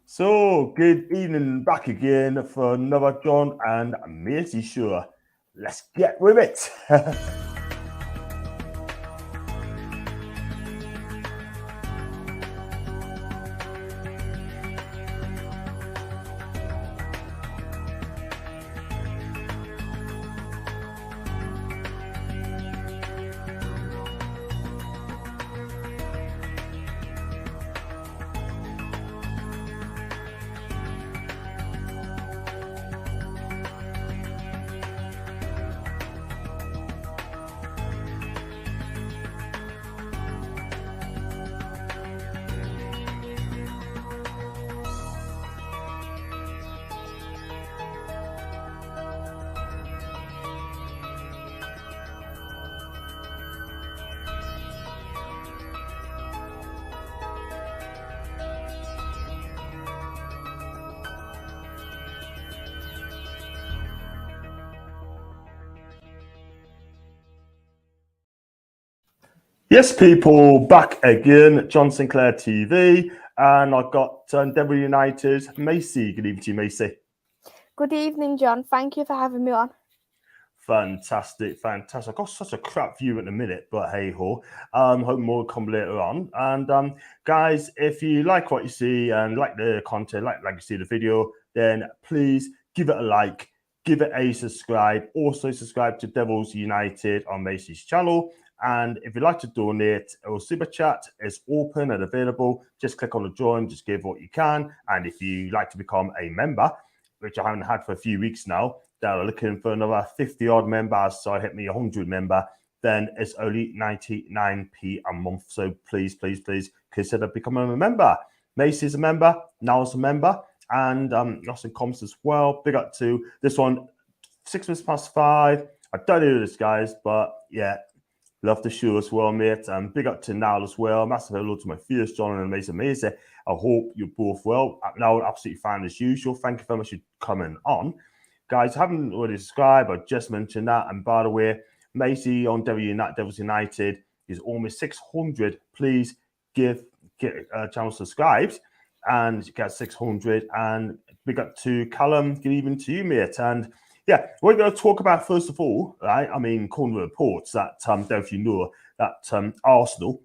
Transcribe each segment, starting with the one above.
So, good evening, back again for another John and Maisy show. Let's get with it. Yes, people, back again, John Sinclair TV, and I've got Devil United's Maisy. Good evening to you, Maisy. Good evening, John. Thank you for having me on. Fantastic. I've got such a crap view at the minute, but hey ho. Hope more will come later on. And guys, if you like what you see and like the content, like you see the video, then please give it a like, give it a subscribe. Also subscribe to Devils United on Macy's channel. And if you'd like to donate, our super chat is open and available. Just click on the join, just give what you can. And if you like to become a member, which I haven't had for a few weeks now, that are looking for another 50 odd members, so I hit me 100 member, then it's only 99p a month. So please consider becoming a member. Macy's a member, Now's a member, and Austin Comps as well. Big up to this one, 6 minutes past 5. I don't know this, guys, but yeah, love the show as well, mate. And big up to Now as well. Massive hello to my fierce John and Amazing. I hope you're both well. Now, absolutely fine as usual. Thank you very much for coming on. Guys, haven't already subscribed, I just mentioned that. And by the way, Macy on Devils United is almost 600. Please get channel subscribed and get 600. And big up to Callum. Good evening to you, mate. And yeah, we're going to talk about, first of all, right? I mean, according to reports that, don't know if you know, that Arsenal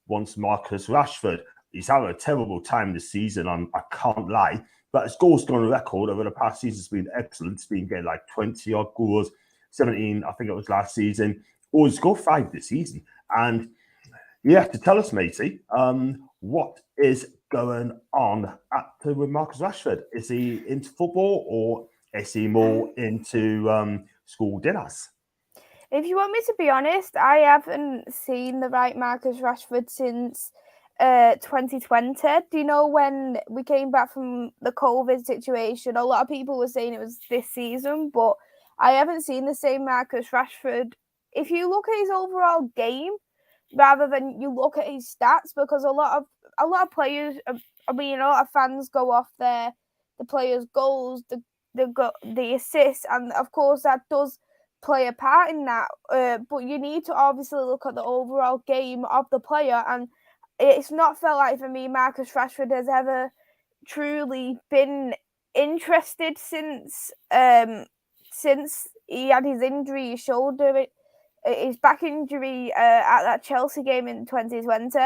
wants Marcus Rashford. He's having a terrible time this season, I can't lie. But his goal scoring record over the past season has been excellent. It's been getting like 20 odd goals, 17, I think it was last season. Oh, he's scored 5 this season. And you have to tell us, matey, what is going on with Marcus Rashford? Is he into football or is he more into school dinners? If you want me to be honest, I haven't seen the right Marcus Rashford since 2020. Do you know when we came back from the COVID situation? A lot of people were saying it was this season, but I haven't seen the same Marcus Rashford. If you look at his overall game, rather than you look at his stats, because a lot of players, I mean, a lot of fans go off the players' goals, the assists, and of course that does play a part in that. But you need to obviously look at the overall game of the player, and it's not felt like for me Marcus Rashford has ever truly been interested since he had his injury, his shoulder, his back injury at that Chelsea game in 2020.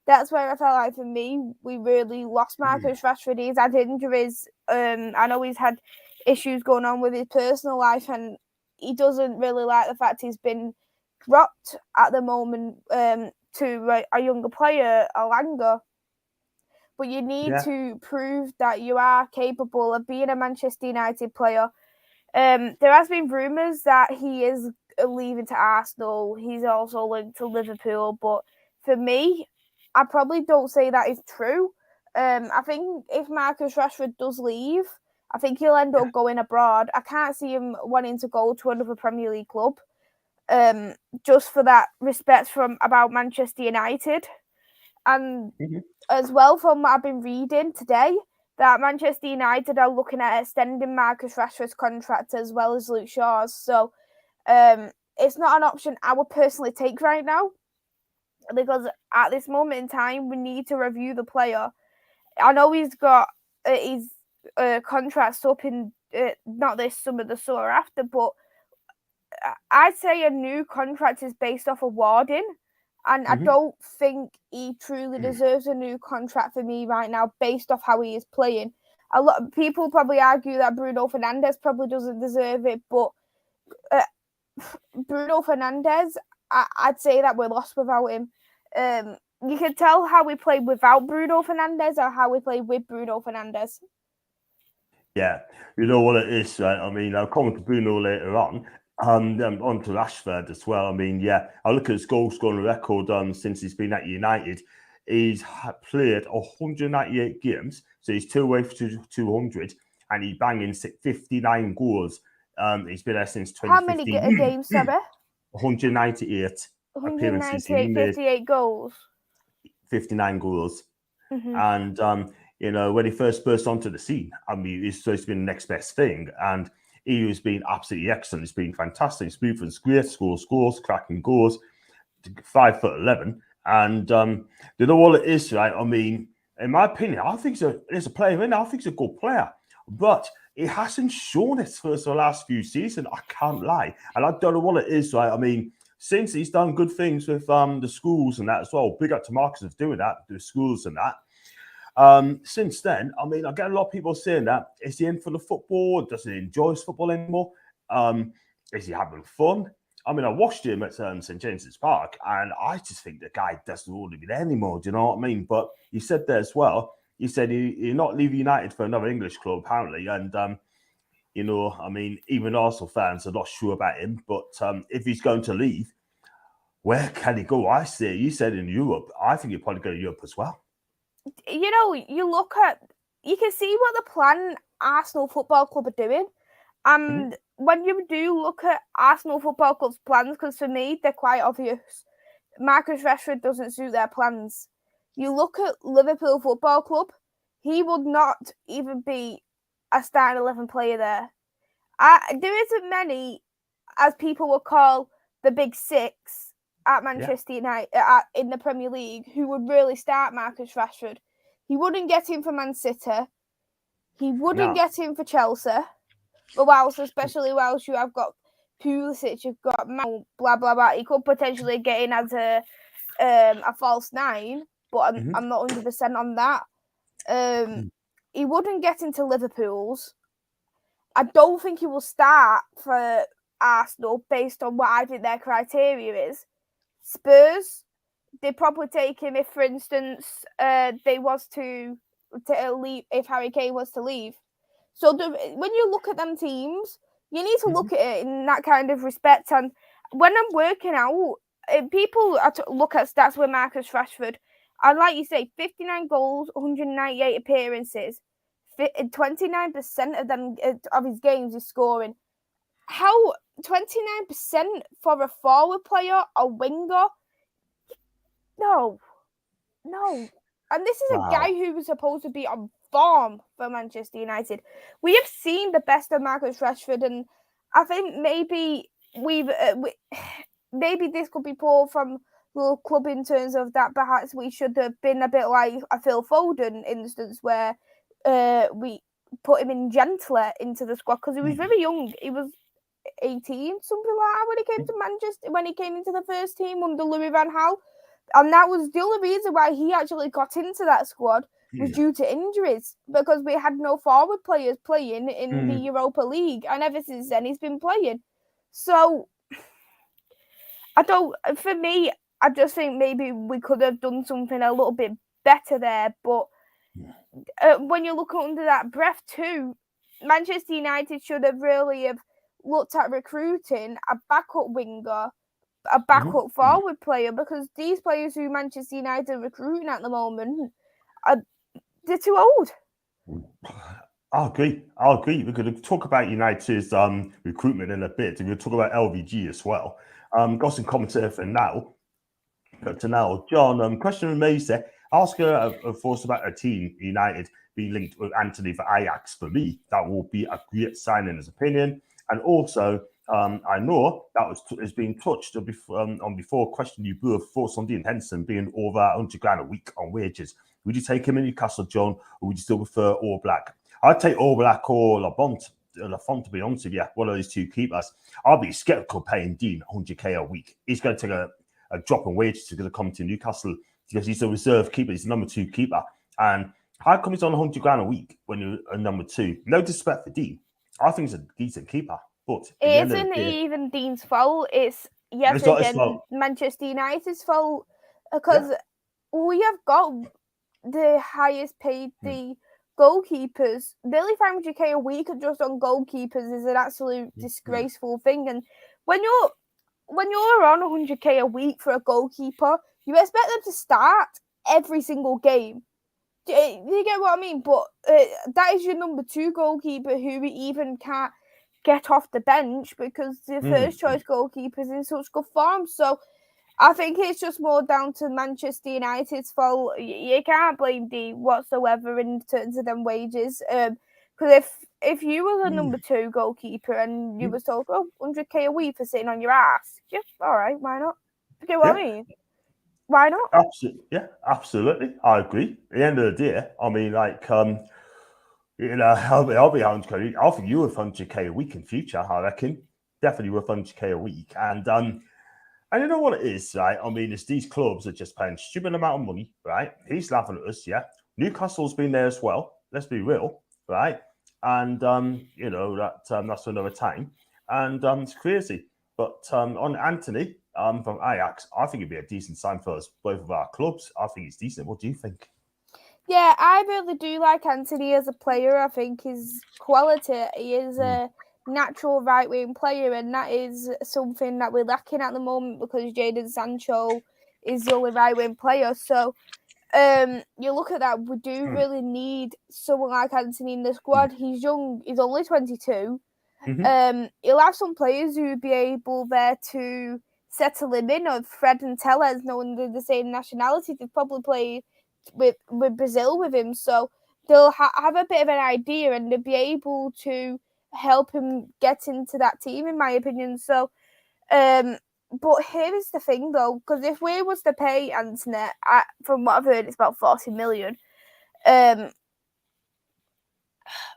That's where I felt like for me we really lost Marcus Rashford. He's had injuries. I know he's had issues going on with his personal life, and he doesn't really like the fact he's been dropped at the moment to a younger player, Alanga. But you need to prove that you are capable of being a Manchester United player. There has been rumours that he is leaving to Arsenal. He's also linked to Liverpool. But for me, I probably don't say that is true. I think if Marcus Rashford does leave, I think he'll end up going abroad. I can't see him wanting to go to another Premier League club. Just for that respect about Manchester United. And as well, from what I've been reading today, that Manchester United are looking at extending Marcus Rashford's contract as well as Luke Shaw's. So it's not an option I would personally take right now, because at this moment in time, we need to review the player. I know he's got his contracts up in not this summer, the summer after, but I'd say a new contract is based off awarding, and I don't think he truly deserves a new contract for me right now, based off how he is playing. A lot of people probably argue that Bruno Fernandes probably doesn't deserve it, but Bruno Fernandes, I'd say that we're lost without him. You can tell how we played without Bruno Fernandes or how we played with Bruno Fernandes. Yeah, you know what it is, right? I mean, I'll come to Bruno later on. On to Rashford as well. I mean, yeah, I look at his goal scoring record since he's been at United. He's played 198 games, so he's 2 away from 200, and he's banging 59 goals. He's been there since 2015. How many games, sorry? 198 appearances. 58 goals. 59 goals. And, you know, when he first burst onto the scene, I mean, it's been the next best thing. And he has been absolutely excellent. He's been fantastic. His movements great, scores, cracking goals, 5'11". And you know what it is, right? I mean, in my opinion, I think he's a player, and I think he's a good player. But he hasn't shown it for the last few seasons. I can't lie. And I don't know what it is, right? I mean, since he's done good things with the schools and that as well, big up to Marcus of doing that, the schools and that. Since then, I mean, I get a lot of people saying that, is he in for the football? Doesn't he enjoy his football anymore? Is he having fun? I mean, I watched him at St. James's Park, and I just think the guy doesn't want to be there anymore. Do you know what I mean? But he said there as well, he said he'll not leave United for another English club, apparently. And, you know, I mean, even Arsenal fans are not sure about him. But if he's going to leave, where can he go? I say, you said in Europe. I think he'll probably go to Europe as well. You know, you can see what the plan Arsenal Football Club are doing. And when you do look at Arsenal Football Club's plans, because for me, they're quite obvious. Marcus Rashford doesn't suit their plans. You look at Liverpool Football Club, he would not even be a starting 11 player there. There isn't many, as people will call the big six, at Manchester United in the Premier League, who would really start Marcus Rashford. He wouldn't get him for Man City. He wouldn't get him for Chelsea. But especially whilst you have got Pulisic, you've got Mount, blah blah blah. He could potentially get in as a false nine, but I'm not 100% on that. He wouldn't get into Liverpool's. I don't think he will start for Arsenal based on what I think their criteria is. Spurs, they'd probably take him if, for instance, they was to leave, if Harry Kane was to leave. So when you look at them teams, you need to look at it in that kind of respect. And when I'm working out, people look at stats with Marcus Rashford, and like you say, 59 goals, 198 appearances, 29% of them of his games is scoring. How 29% for a forward player, a winger? No. And this is a guy who was supposed to be on form for Manchester United. We have seen the best of Marcus Rashford, and I think maybe maybe this could be pulled from the club in terms of that. Perhaps we should have been a bit like a Phil Foden instance, where we put him in gentler into the squad because he was very young. He was 18, something like that, when he came to Manchester, when he came into the first team under Louis van Gaal. And that was the only reason why he actually got into that squad was due to injuries, because we had no forward players playing in the Europa League. And ever since then, he's been playing. So, for me, I just think maybe we could have done something a little bit better there. But when you look under that breath too, Manchester United should have really looked at recruiting a backup winger, a backup forward player, because these players who Manchester United are recruiting at the moment, they're too old. I agree. We're going to talk about United's recruitment in a bit. We're going to talk about LVG as well. Got some commentary for now. But to now, John, question from Maisy. Ask her, of course, about a team, United, being linked with Anthony for Ajax. For me, that will be a great sign in his opinion. And also, I know that has been touched on before. Question you both for Sunday and Henson being over 100 grand a week on wages. Would you take him in Newcastle, John, or would you still prefer All Black? I'd take All Black or Lafont, to be honest with you, one of those two keepers. I'll be sceptical paying Dean 100k a week. He's going to take a drop in wages to come to Newcastle because he's a reserve keeper. He's a number 2 keeper. And how come he's on 100 grand a week when you're a number 2? No disrespect for Dean. I think he's a decent keeper. But it isn't even Dean's fault. It's again Manchester United's fault because we have got the highest paid goalkeepers. Nearly 500k a week just on goalkeepers is an absolute disgraceful thing. And when you're on 100k a week for a goalkeeper, you expect them to start every single game. Do you get what I mean? But that is your number 2 goalkeeper who we even can't get off the bench because the first choice goalkeeper is in such good form. So I think it's just more down to Manchester United's fault. You can't blame D whatsoever in terms of them wages. Because if you was a number 2 goalkeeper and you was told, 100k a week for sitting on your ass, yeah, all right, why not? You get what I mean? Why not? Absolutely, yeah, absolutely. I agree. At the end of the day, I mean, like, I'll be 100k. I think you worth 100k a week in future. I reckon definitely worth 100k a week. And you know what it is, right? I mean, it's these clubs are just paying stupid amount of money, right? He's laughing at us, yeah. Newcastle's been there as well. Let's be real, right? And that's another time. And it's crazy. But on Anthony from Ajax, I think it'd be a decent sign for us, both of our clubs. I think it's decent. What do you think? Yeah, I really do like Anthony as a player. I think his quality, he is a natural right-wing player, and that is something that we're lacking at the moment because Jadon Sancho is the only right-wing player. So you look at that, we do really need someone like Anthony in the squad. He's young, he's only 22. He'll have some players who will be able there to settle him in, or Fred and Tellez, knowing they're the same nationality, they've probably played with Brazil with him, so they'll have a bit of an idea and they'll be able to help him get into that team, in my opinion. So but here is the thing though, because if we was to pay Anthony, from what I've heard, it's about 40 million.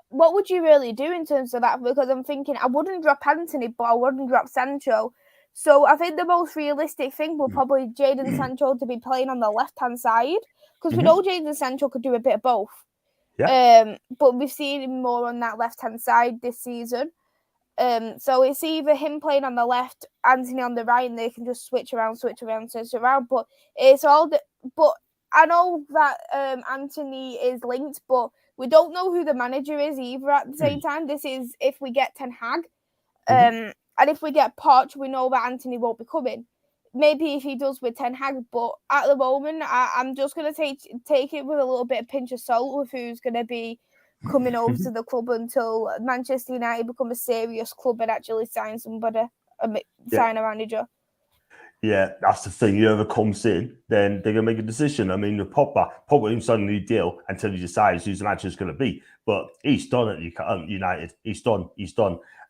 What would you really do in terms of that? Because I'm thinking I wouldn't drop Anthony, but I wouldn't drop Sancho. So I think the most realistic thing will probably Jadon Sancho to be playing on the left-hand side, because we know Jadon Sancho could do a bit of both. Yeah. But we've seen him more on that left-hand side this season. So it's either him playing on the left, Anthony on the right, and they can just switch around. But it's all but I know that Anthony is linked, but we don't know who the manager is either at the same time. This is if we get Ten Hag. And if we get Poch, we know that Anthony won't be coming. Maybe if he does with Ten Hag, but at the moment, I'm just going to take it with a little bit of pinch of salt with who's going to be coming over to the club until Manchester United become a serious club and actually sign somebody, sign a manager. Yeah, that's the thing. Whoever comes in, then they're going to make a decision. I mean, the Pogba didn't sign a new deal until he decides who's the manager is going to be. But he's done at United. He's done.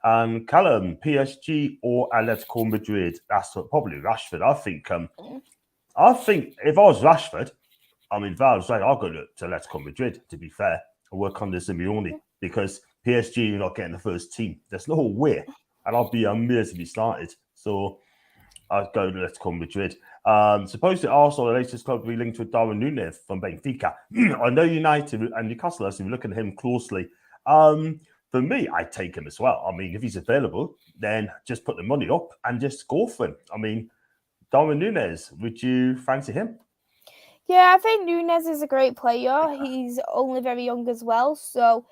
Callum, PSG or Atletico Madrid? That's probably Rashford. I think if I was Rashford, I mean, if I was right, I'll go to Atletico Madrid, to be fair, and work under Simeone, because PSG, you're not getting the first team. There's no way. And I'll be amazed if he started. So I'll go to Atletico Madrid. Supposedly Arsenal, the latest club, to be linked with Darwin Núñez from Benfica. I know United and Newcastle are looking at him closely. For me, I'd take him as well. I mean, if he's available, then just put the money up and just go for him. I mean, Darwin Núñez, would you fancy him? Yeah, I think Núñez is a great player. He's only very young as well. So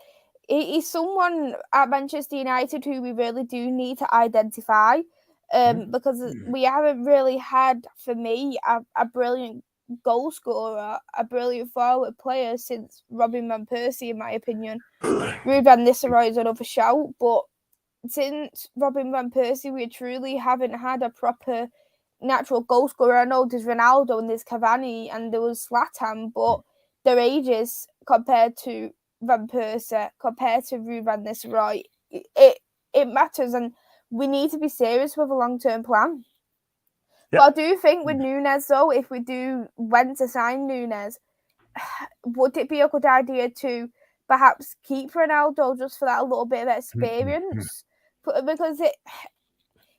he's someone at Manchester United who we really do need to identify. Because we haven't really had, for me, a brilliant goal scorer, a brilliant forward player since Robin Van Persie, in my opinion. Ruud van Nistelrooy is another shout, but since Robin Van Persie, we truly haven't had a proper natural goal scorer. I know there's Ronaldo and there's Cavani and there was Zlatan, but their ages compared to Van Persie, compared to Ruud van Nistelrooy, it matters, and we need to be serious with a long-term plan. Yep. But I do think with Núñez, though, if we do went to sign Núñez, would it be a good idea to perhaps keep Ronaldo just for that little bit of experience? Because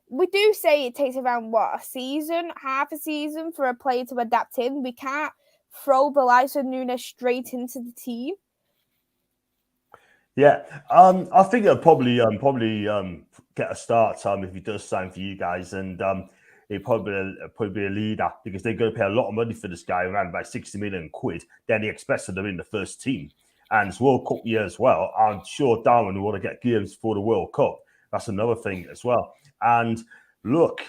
we do say it takes around half a season for a player to adapt in. We can't throw the likes of Nunes straight into the team. Yeah, I think he'll probably get a start time if he does sign for you guys, and he'll probably be a leader because they're going to pay a lot of money for this guy, around about 60 million quid. Then he expects them in the first team, and it's World Cup year as well. I'm sure Darwin will want to get games for the World Cup. That's another thing as well. And look,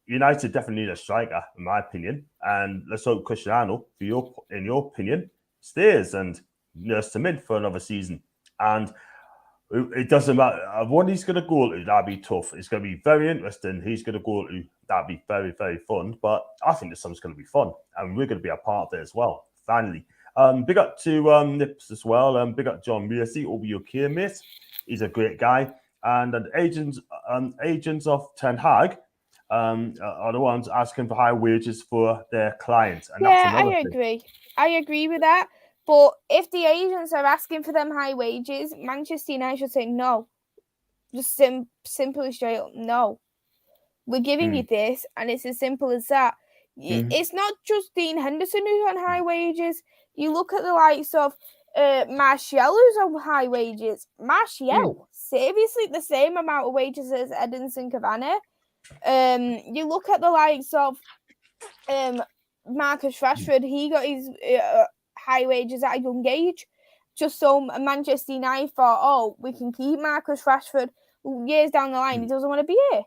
United definitely need a striker, in my opinion. And let's hope Cristiano, in your opinion, stays and nurse him in for another season. And it doesn't matter what he's going to go to. That'd be tough. It's going to be very interesting. He's going to go to. That'd be very, very fun. But I think this summer's going to be fun, and we're going to be a part of it as well. Finally, big up to Nips as well. Big up John Mercy. Will be okay, mate. He's a great guy. And agents of Ten Hag are the ones asking for high wages for their clients. And yeah, I agree. I agree with that. But if the agents are asking for them high wages, Manchester United should say no. Just simply straight up, no. We're giving you this, and it's as simple as that. It's not just Dean Henderson who's on high wages. You look at the likes of Martial, who's on high wages. Martial, seriously, the same amount of wages as Edinson Cavani. You look at the likes of Marcus Rashford. He got his high wages at a young age, just so Manchester United thought, we can keep Marcus Rashford. Years down the line, he doesn't want to be here.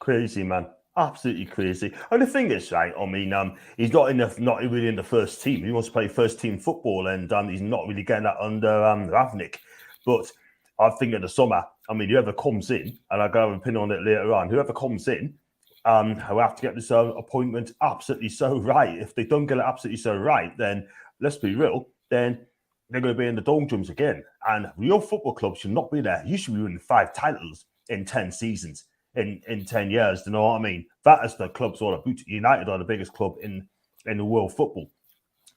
Crazy, man. Absolutely crazy. And the thing is, right, I mean, he's not really in the first team. He wants to play first team football, and he's not really getting that under Ravnik. But I think in the summer, I mean, whoever comes in, and I'll go have an opinion on it later on, whoever comes in, who have to get this appointment absolutely so right. If they don't get it absolutely so right, then let's be real, then they're going to be in the doldrums again. And real football clubs should not be there. You should be winning 5 titles in 10 seasons, in 10 years. Do you know what I mean? That is the club's all about. United are the biggest club in the world football.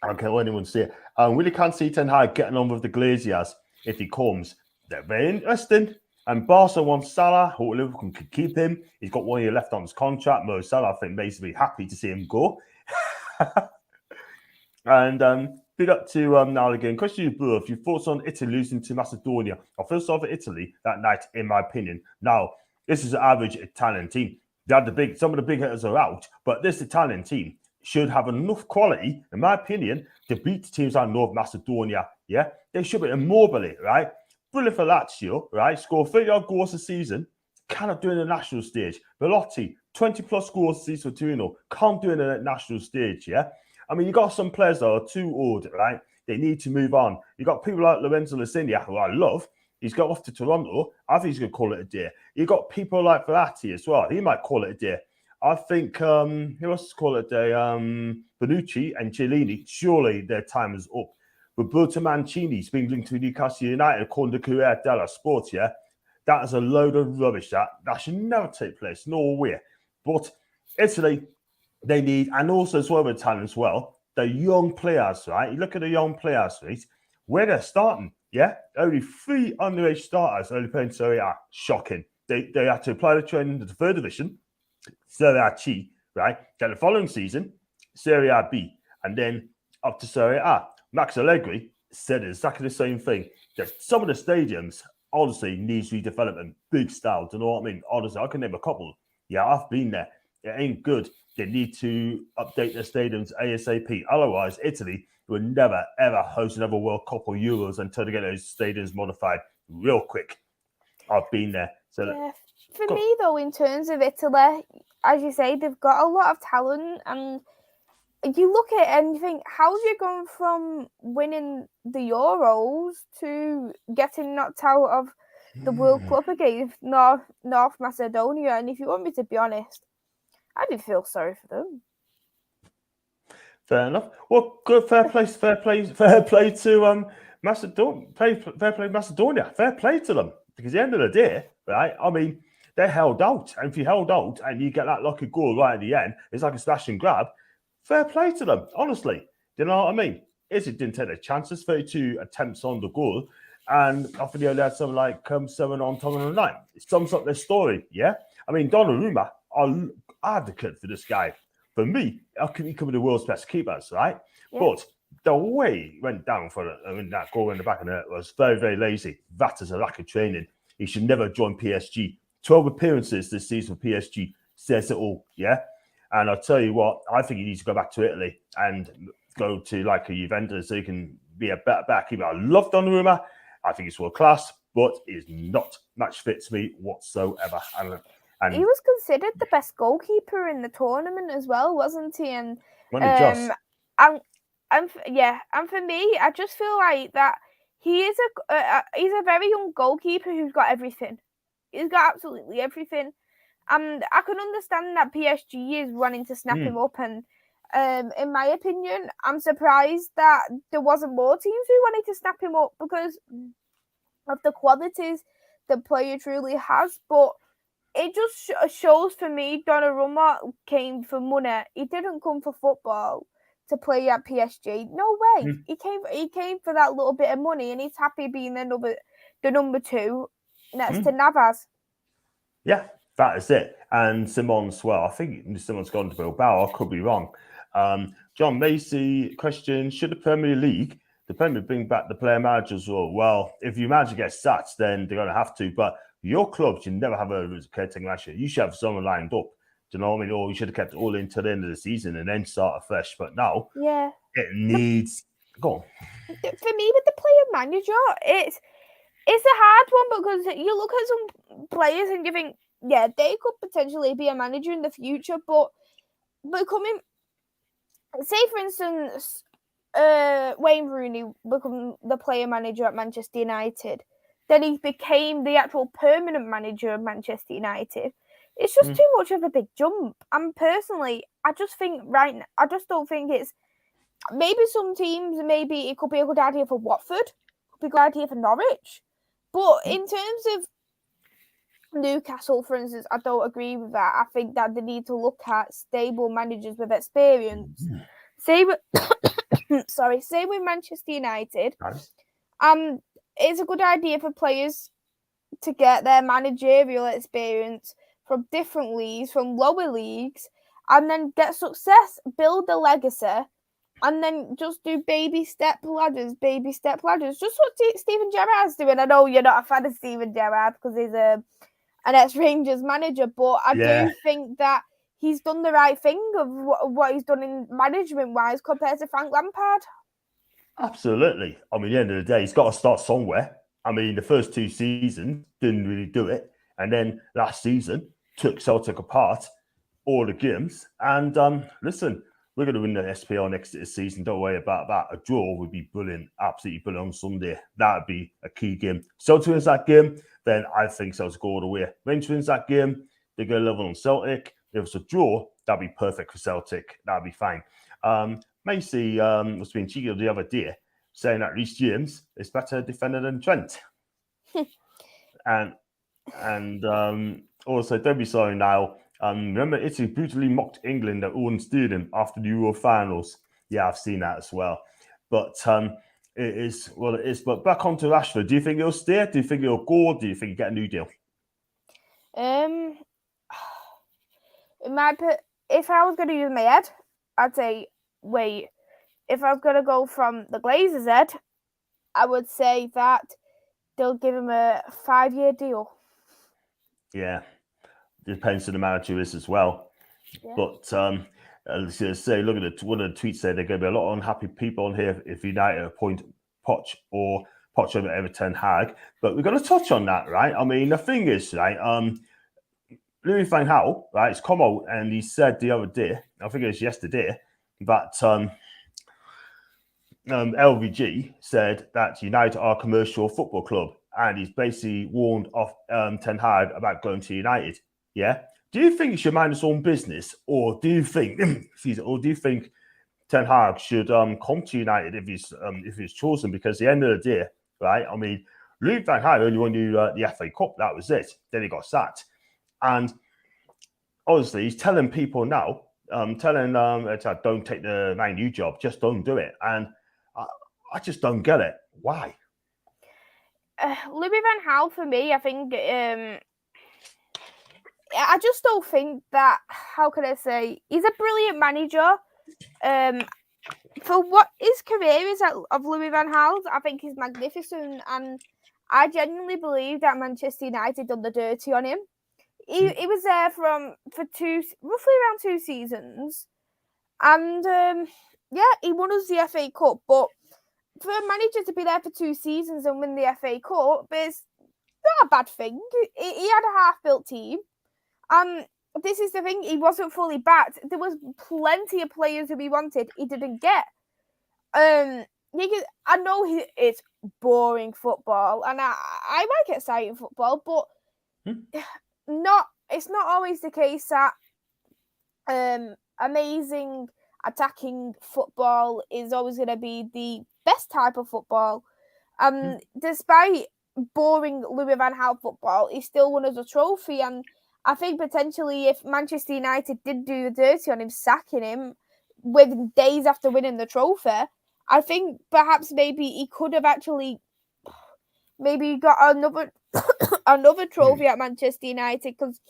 I don't care what anyone say. I really can't see Ten Hag getting on with the Glaziers if he comes. They're very interesting. And Barca wants Salah. Hope Liverpool can keep him. He's got 1 year left on his contract. Mo Salah, I think, basically happy to see him go. And big up to now again. Question you both. Your thoughts on Italy losing to Macedonia? I feel sorry for Italy that night, in my opinion. Now, this is an average Italian team. They had some of the big hitters are out, but this Italian team should have enough quality, in my opinion, to beat teams like North Macedonia. Yeah, they should be Immobile, right? Brilliant for Lazio, right? Score 30-odd goals a season. Cannot do it in the national stage. Velotti, 20-plus goals a season for Torino. Can't do it in the national stage, yeah? I mean, you got some players that are too old, right? They need to move on. You got people like Lorenzo Insigne, who I love. He's got off to Toronto. I think he's going to call it a day. You got people like Verratti as well. He might call it a day. I think, who else to call it a day? Bonucci and Chiellini. Surely their time is up. Roberto Mancini's been linked to Newcastle United, according to Corriere dello Sport, yeah? That is a load of rubbish. That should never take place. No way. But Italy, they need, and also as well with talent as well, the young players, right? You look at the young players, right? Where they're starting, yeah? Only 3 underage starters only playing Serie A. Shocking. They had to apply the training to the 3rd division, Serie A C, right? Then the following season, Serie A B, and then up to Serie A. Max Allegri said exactly the same thing. That some of the stadiums, honestly, needs redevelopment. Big style, do you know what I mean? Honestly, I can name a couple. Yeah, I've been there. It ain't good. They need to update their stadiums ASAP. Otherwise, Italy will never, ever host another World Cup or Euros until they get those stadiums modified real quick. I've been there. So yeah. For me, though, in terms of Italy, as you say, they've got a lot of talent, and you look at it and you think, how's you going from winning the Euros to getting knocked out of the World Cup against North Macedonia? And if you want me to be honest, I did feel sorry for them. Fair enough. Well, good, fair play to Macedonia. Fair play Macedonia. Fair play to them. Because at the end of the day, right? I mean, they held out, and if you held out and you get that lucky goal right at the end, it's like a slash and grab. Fair play to them, honestly. Do you know what I mean? Izzy didn't take the chances, 32 attempts on the goal. And I think he only had something like 7 on top of the 9. It sums up their story, yeah? I mean, Donnarumma, I advocate for this guy. For me, he could be the world's best keepers, right? Yeah. But the way he went down for that goal in the back of the net was very, very lazy. That is a lack of training. He should never join PSG. 12 appearances this season for PSG says it all, yeah? And I'll tell you what, I think he needs to go back to Italy and go to like a Juventus so he can be a better keeper. I love Donnarumma. I think he's world class, but he's not match fit to me whatsoever. And he was considered the best goalkeeper in the tournament as well, wasn't he? And and for me, I just feel like that he's a very young goalkeeper who's got everything. He's got absolutely everything. And I can understand that PSG is wanting to snap him up. And in my opinion, I'm surprised that there wasn't more teams who wanted to snap him up because of the qualities the player truly has. But it just shows for me Donnarumma came for money. He didn't come for football to play at PSG. No way. He came for that little bit of money, and he's happy being the number 2 next to Navas. Yeah, that is it. And Simon's, well, I think Simon's gone to Bilbao. I could be wrong. John Macy question: should the Premier League bring back the player managers role? Well, if your manager gets sacked, then they're going to have to. But your club should never have a caretaker manager. You should have someone lined up. Do you know what I mean? Or you should have kept it all in till the end of the season and then start afresh. But now, it needs. Go on. For me, with the player manager, it's a hard one because you look at some players and you think, yeah, they could potentially be a manager in the future, but becoming, say for instance, Wayne Rooney become the player manager at Manchester United, then he became the actual permanent manager of Manchester United. It's just too much of a big jump. And personally, I just think I just don't think it's. Maybe some teams, maybe it could be a good idea for Watford, it could be a good idea for Norwich. But in terms of Newcastle, for instance, I don't agree with that. I think that they need to look at stable managers with experience. Say with Manchester United. It's a good idea for players to get their managerial experience from different leagues, from lower leagues, and then get success, build a legacy, and then just do baby step ladders. Just what Steven Gerrard's doing. I know you're not a fan of Steven Gerrard because he's an ex-Rangers manager, but I do think that he's done the right thing of what he's done in management-wise compared to Frank Lampard. Absolutely. I mean, at the end of the day, he's got to start somewhere. I mean, the first 2 seasons didn't really do it. And then last season took Celtic apart, all the games. And listen, we're going to win the SPL next season. Don't worry about that. A draw would be brilliant, absolutely brilliant on Sunday. That would be a key game. Celtic wins that game, then I think Celtic go all the way. Rangers wins that game, they go level on Celtic. If it's a draw, that'd be perfect for Celtic. That'd be fine. Macy was being cheeky the other day, saying that Reece James is better defender than Trent. and also, don't be sorry now. Remember, Italy brutally mocked England at Owen Stadium after the Euro finals. Yeah, I've seen that as well. But it is what it is. But back on to Rashford. Do you think he'll stay? Do you think he'll go? Do you think he'll get a new deal? If I was going to use my head, I'd say wait. If I was going to go from the Glazers' head, I would say that they'll give him a 5-year deal. Yeah, depends who the manager is as well. Yeah. But say, look at one of the tweets there. There are going to be a lot of unhappy people on here if United appoint Poch over Everton Hag. But we're going to touch on that, right? I mean, the thing is, right? Louis van Gaal, right? It's come out and he said the other day, I think it was yesterday, that LVG said that United are a commercial football club, and he's basically warned off Ten Hag about going to United. Yeah, do you think he should mind his own business, or do you think, Ten Hag should come to United if he's chosen? Because at the end of the day, right? I mean, Louis van Gaal only won the FA Cup. That was it. Then he got sacked, and obviously he's telling people now. Don't take the Man U job, just don't do it. And I just don't get it. Why? Louis van Gaal, for me, I think I just don't think that, how can I say, he's a brilliant manager. For what his career is of Louis van Gaal, I think he's magnificent, and I genuinely believe that Manchester United done the dirty on him. He was there for roughly around 2 seasons, and he won us the FA Cup. But for a manager to be there for 2 seasons and win the FA Cup is not a bad thing. He had a half-built team. This is the thing, he wasn't fully backed. There was plenty of players who he wanted, he didn't get. I know it's boring football, and I like exciting football, but it's not always the case that amazing attacking football is always going to be the best type of football. Despite boring Louis van Gaal football, he still won us a trophy, and I think potentially if Manchester United did do the dirty on him, sacking him within days after winning the trophy, I think perhaps maybe he could have actually maybe got another trophy at Manchester United, because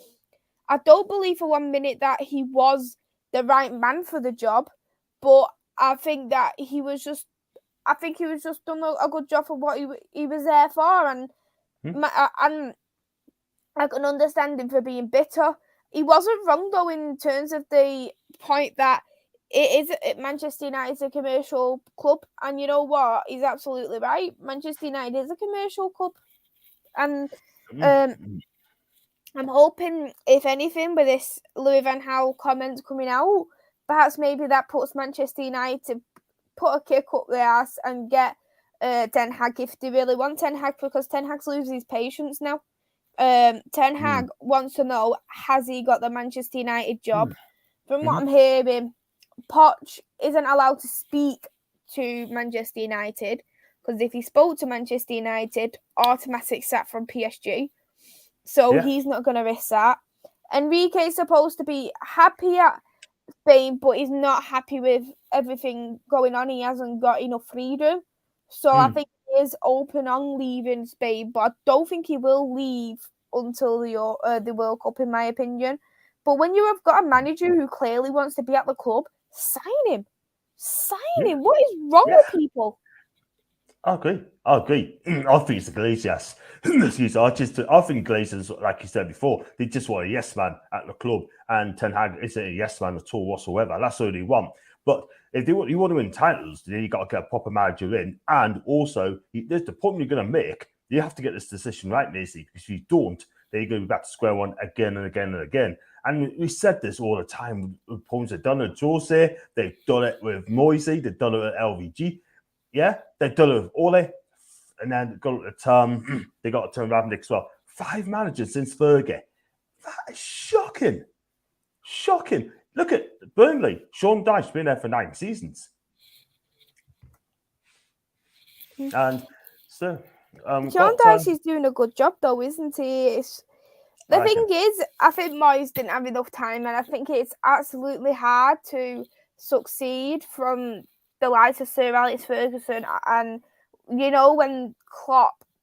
I don't believe for 1 minute that he was the right man for the job, but I think that he was just done a good job for what he was there for, and I can understand him for being bitter. He wasn't wrong though in terms of the point that Manchester United is a commercial club, and you know what? He's absolutely right. Manchester United is a commercial club, and I'm hoping, if anything, with this Louis van Gaal comments coming out, perhaps maybe that puts Manchester United to put a kick up their ass and get Ten Hag if they really want Ten Hag, because Ten Hag's losing his patience now. Ten Hag wants to know, has he got the Manchester United job? From what I'm hearing, Poch isn't allowed to speak to Manchester United, because if he spoke to Manchester United, automatic sack from PSG. So he's not going to risk that. Enrique's supposed to be happy at Spain, but he's not happy with everything going on. He hasn't got enough freedom. So I think he is open on leaving Spain, but I don't think he will leave until the World Cup, in my opinion. But when you have got a manager who clearly wants to be at the club, sign him. Sign him. What is wrong with people? I agree. I think it's the Glaziers. Excuse me. I think Glazers, like you said before, they just want a yes man at the club, and Ten Hag isn't a yes man at all whatsoever. That's all they want. But if you want to win titles, then you got to get a proper manager in, and also there's the point you're going to make. You have to get this decision right, Maisy, because if you don't, then you're going to be back to square one again and again and again. And we said this all the time. Opponents have done it with Jose, they've done it with Moisey, they've done it with LVG. Yeah, they've done it with Ole, and then they got to turn around as well. 5 managers since Fergie. That is shocking. Shocking. Look at Burnley. Sean Dyche's been there for 9 seasons. And so Sean Dyche is doing a good job though, isn't he? The thing is, I think Moyes didn't have enough time, and I think it's absolutely hard to succeed from the likes of Sir Alex Ferguson, and you know, when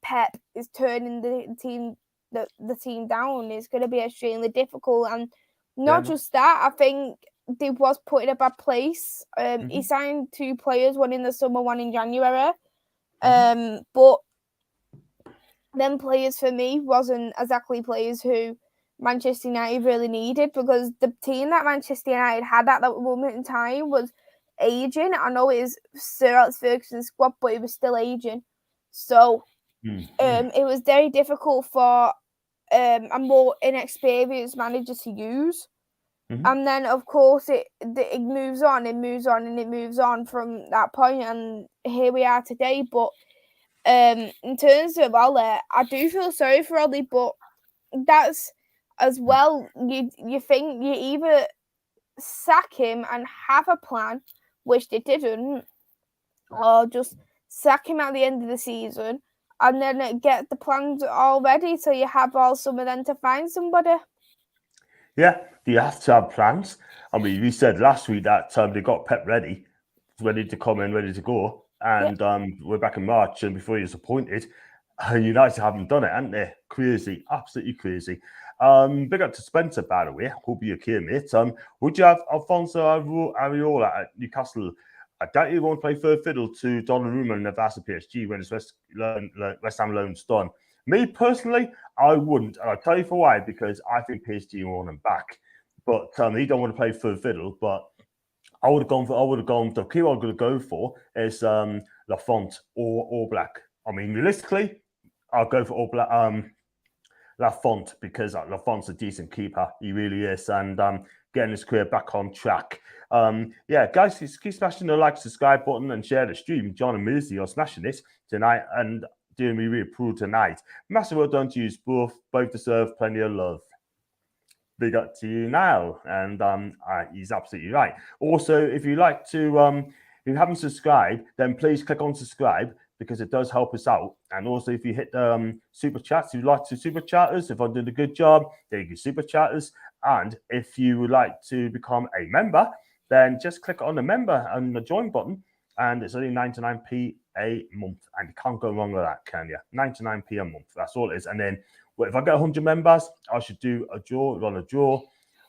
Pep is turning the team down, it's going to be extremely difficult. And not just that, I think they was put in a bad place. He signed 2 players, one in the summer, one in January. But them players for me wasn't exactly players who Manchester United really needed, because the team that Manchester United had at that moment in time was aging. I know it is Sir Alex Ferguson's squad, but it was still aging. So it was very difficult for a more inexperienced manager to use. And then, of course, it moves on and moves on and it moves on from that point, and here we are today. But in terms of Ole, I do feel sorry for Ole, but that's as well. You think you either sack him and have a plan, which they didn't, or just sack him at the end of the season and then get the plans all ready so you have all summer then to find somebody. Yeah, you have to have plans. I mean, we said last week that they got Pep ready to come in, ready to go. and we're back in March, and before he was appointed, United haven't done it, haven't they? Crazy, absolutely crazy. Big up to Spencer, by the way. Hope you're okay, mate. Would you have Alfonso Areola at Newcastle? I doubt you won't play third fiddle to Donnarumma and Navas PSG when his West Ham loan's done. Me personally, I wouldn't, and I'll tell you for why. Because I think PSG want him back, but he don't want to play third fiddle. But I would have gone. The key I'm going to go for is Lafont or Black. I mean, realistically, I'll go for Lafont because Lafont's a decent keeper. He really is, and getting his career back on track. Guys, keep smashing the like, subscribe button, and share the stream. John and Maisie are smashing it tonight and doing me really proud tonight. Massive well done to you both. Both deserve plenty of love. Big up to you now, and he's absolutely right. Also, if you like to, if you haven't subscribed, then please click on subscribe because it does help us out. And also, if you hit super chats, if you like to super chatters, if I'm doing a good job, there you go, super chatters. And if you would like to become a member, then just click on the member and the join button, and it's only 99p a month, and you can't go wrong with that, can you? 99p a month. That's all it is, and then. But if I get 100 members, I should run a draw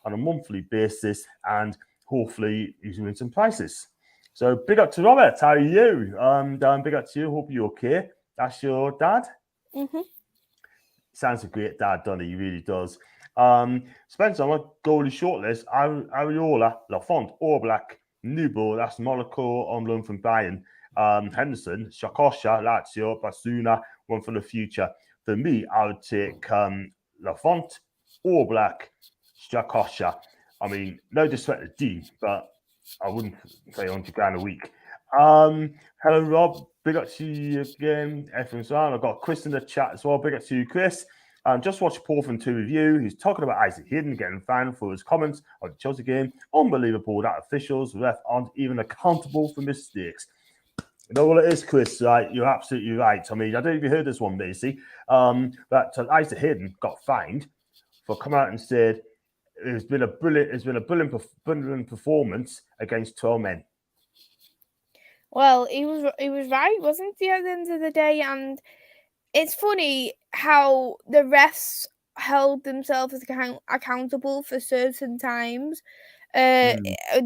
on a monthly basis, and hopefully you can win some prizes. So big up to Robert. How are you? Big up to you. Hope you're okay. That's your dad? Mm-hmm. Sounds a great dad, doesn't he? He really does. Spencer, on my goalie shortlist, Areola, Lafont, Oblak, Nubo, that's Monaco on loan from Bayern. Henderson, Shakosha, Lazio, Basuna, one for the future. For me, I would take Lafont, Oblak, Shakosha. I mean, no disrespect to Dean, but I wouldn't say £100 a week. Hello, Rob. Big up to you again. Everyone's on. I've got Chris in the chat as well. Big up to you, Chris. Just watched Portland 2 review. He's talking about Isaac Hayden getting fined for his comments on the Chelsea game. Unbelievable that officials, ref aren't even accountable for mistakes. You know what it is, Chris, right? You're absolutely right. I mean, I don't know if you heard this one, Macy. That Isaac Hayden got fined for coming out and said it's been a brilliant performance against 12 men. Well, he was right, wasn't he, at the end of the day? And it's funny how the refs held themselves accountable for certain times. They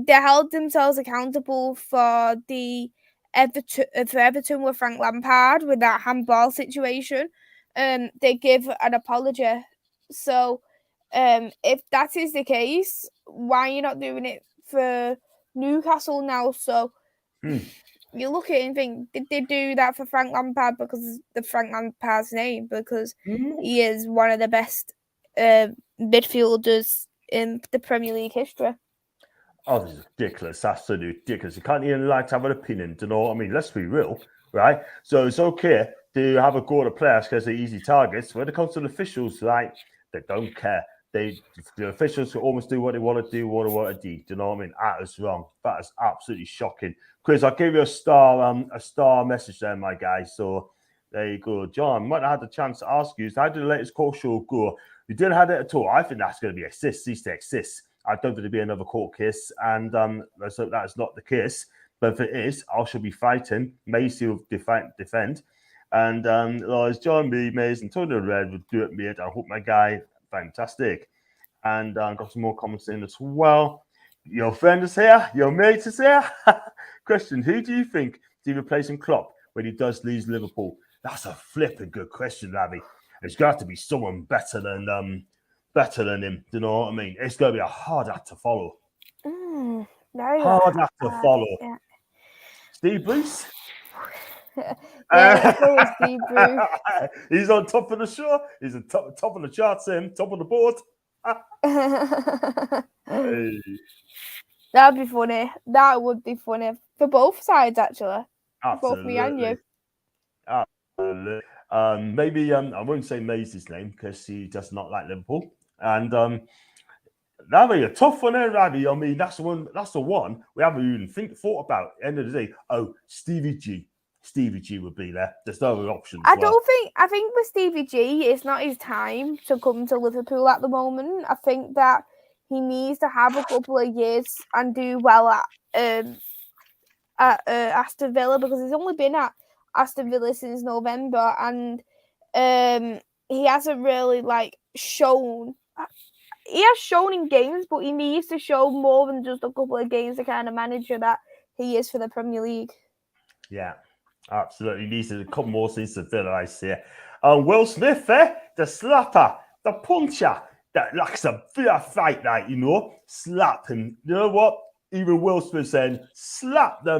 held themselves accountable for the Everton with Frank Lampard with that handball situation. They give an apology. So, if that is the case, why are you not doing it for Newcastle now? So, you look at it and think, did they do that for Frank Lampard because of Frank Lampard's name? Because he is one of the best midfielders in the Premier League history. Oh, this is ridiculous. Absolutely ridiculous. You can't even like to have an opinion. Do you know what I mean? Let's be real, right? So it's okay to have a go at the players because they're easy targets. When it comes to the officials, right, they don't care. The officials can almost do what they want to do, what they want to do. Do you know what I mean? That is wrong. That is absolutely shocking. Chris, I'll give you a star message there, my guy. So there you go. John, might have had the chance to ask you, how did the latest court show go? You didn't have it at all. I think that's going to be cease to exist. I don't think there'll be another court case, and let's hope that is not the case. But if it is, I shall be fighting. Macy will defend. And as John B. Mays and Tony Red will do it, mate. I hope my guy, fantastic. And got some more comments in as well. Your friend is here. Your mate is here. Question, who do you think is replacing Klopp when he does leave Liverpool? That's a flipping good question, Ravi. It's got to be someone better than him. Do you know what I mean? It's going to be a hard act to follow. Hard act to follow. Yeah. Steve Bruce? Yeah, Steve Bruce. He's on top of the show. He's on top of the charts, top of the board. Hey. That'd be funny. That would be funny for both sides, actually. Absolutely. Both me and you. Absolutely. Maybe I won't say MAISY'S name because he does not like Liverpool. And that'll be a tough one there, Ravi. I mean, that's the one we haven't even thought about. At the end of the day, Stevie G would be there. There's no other options. I think with Stevie G, it's not his time to come to Liverpool at the moment. I think that he needs to have a couple of years and do well at at Aston Villa, because he's only been at Aston Villa since November, and he hasn't really shown. He has shown in games, but he needs to show more than just a couple of games, the kind of manager that he is for the Premier League. Yeah, absolutely. He needs a couple more seasons to Villa, I see. Will Smith, the slapper, the puncher, that likes a bit of fight, slap him. You know what? Even Will Smith saying, slap the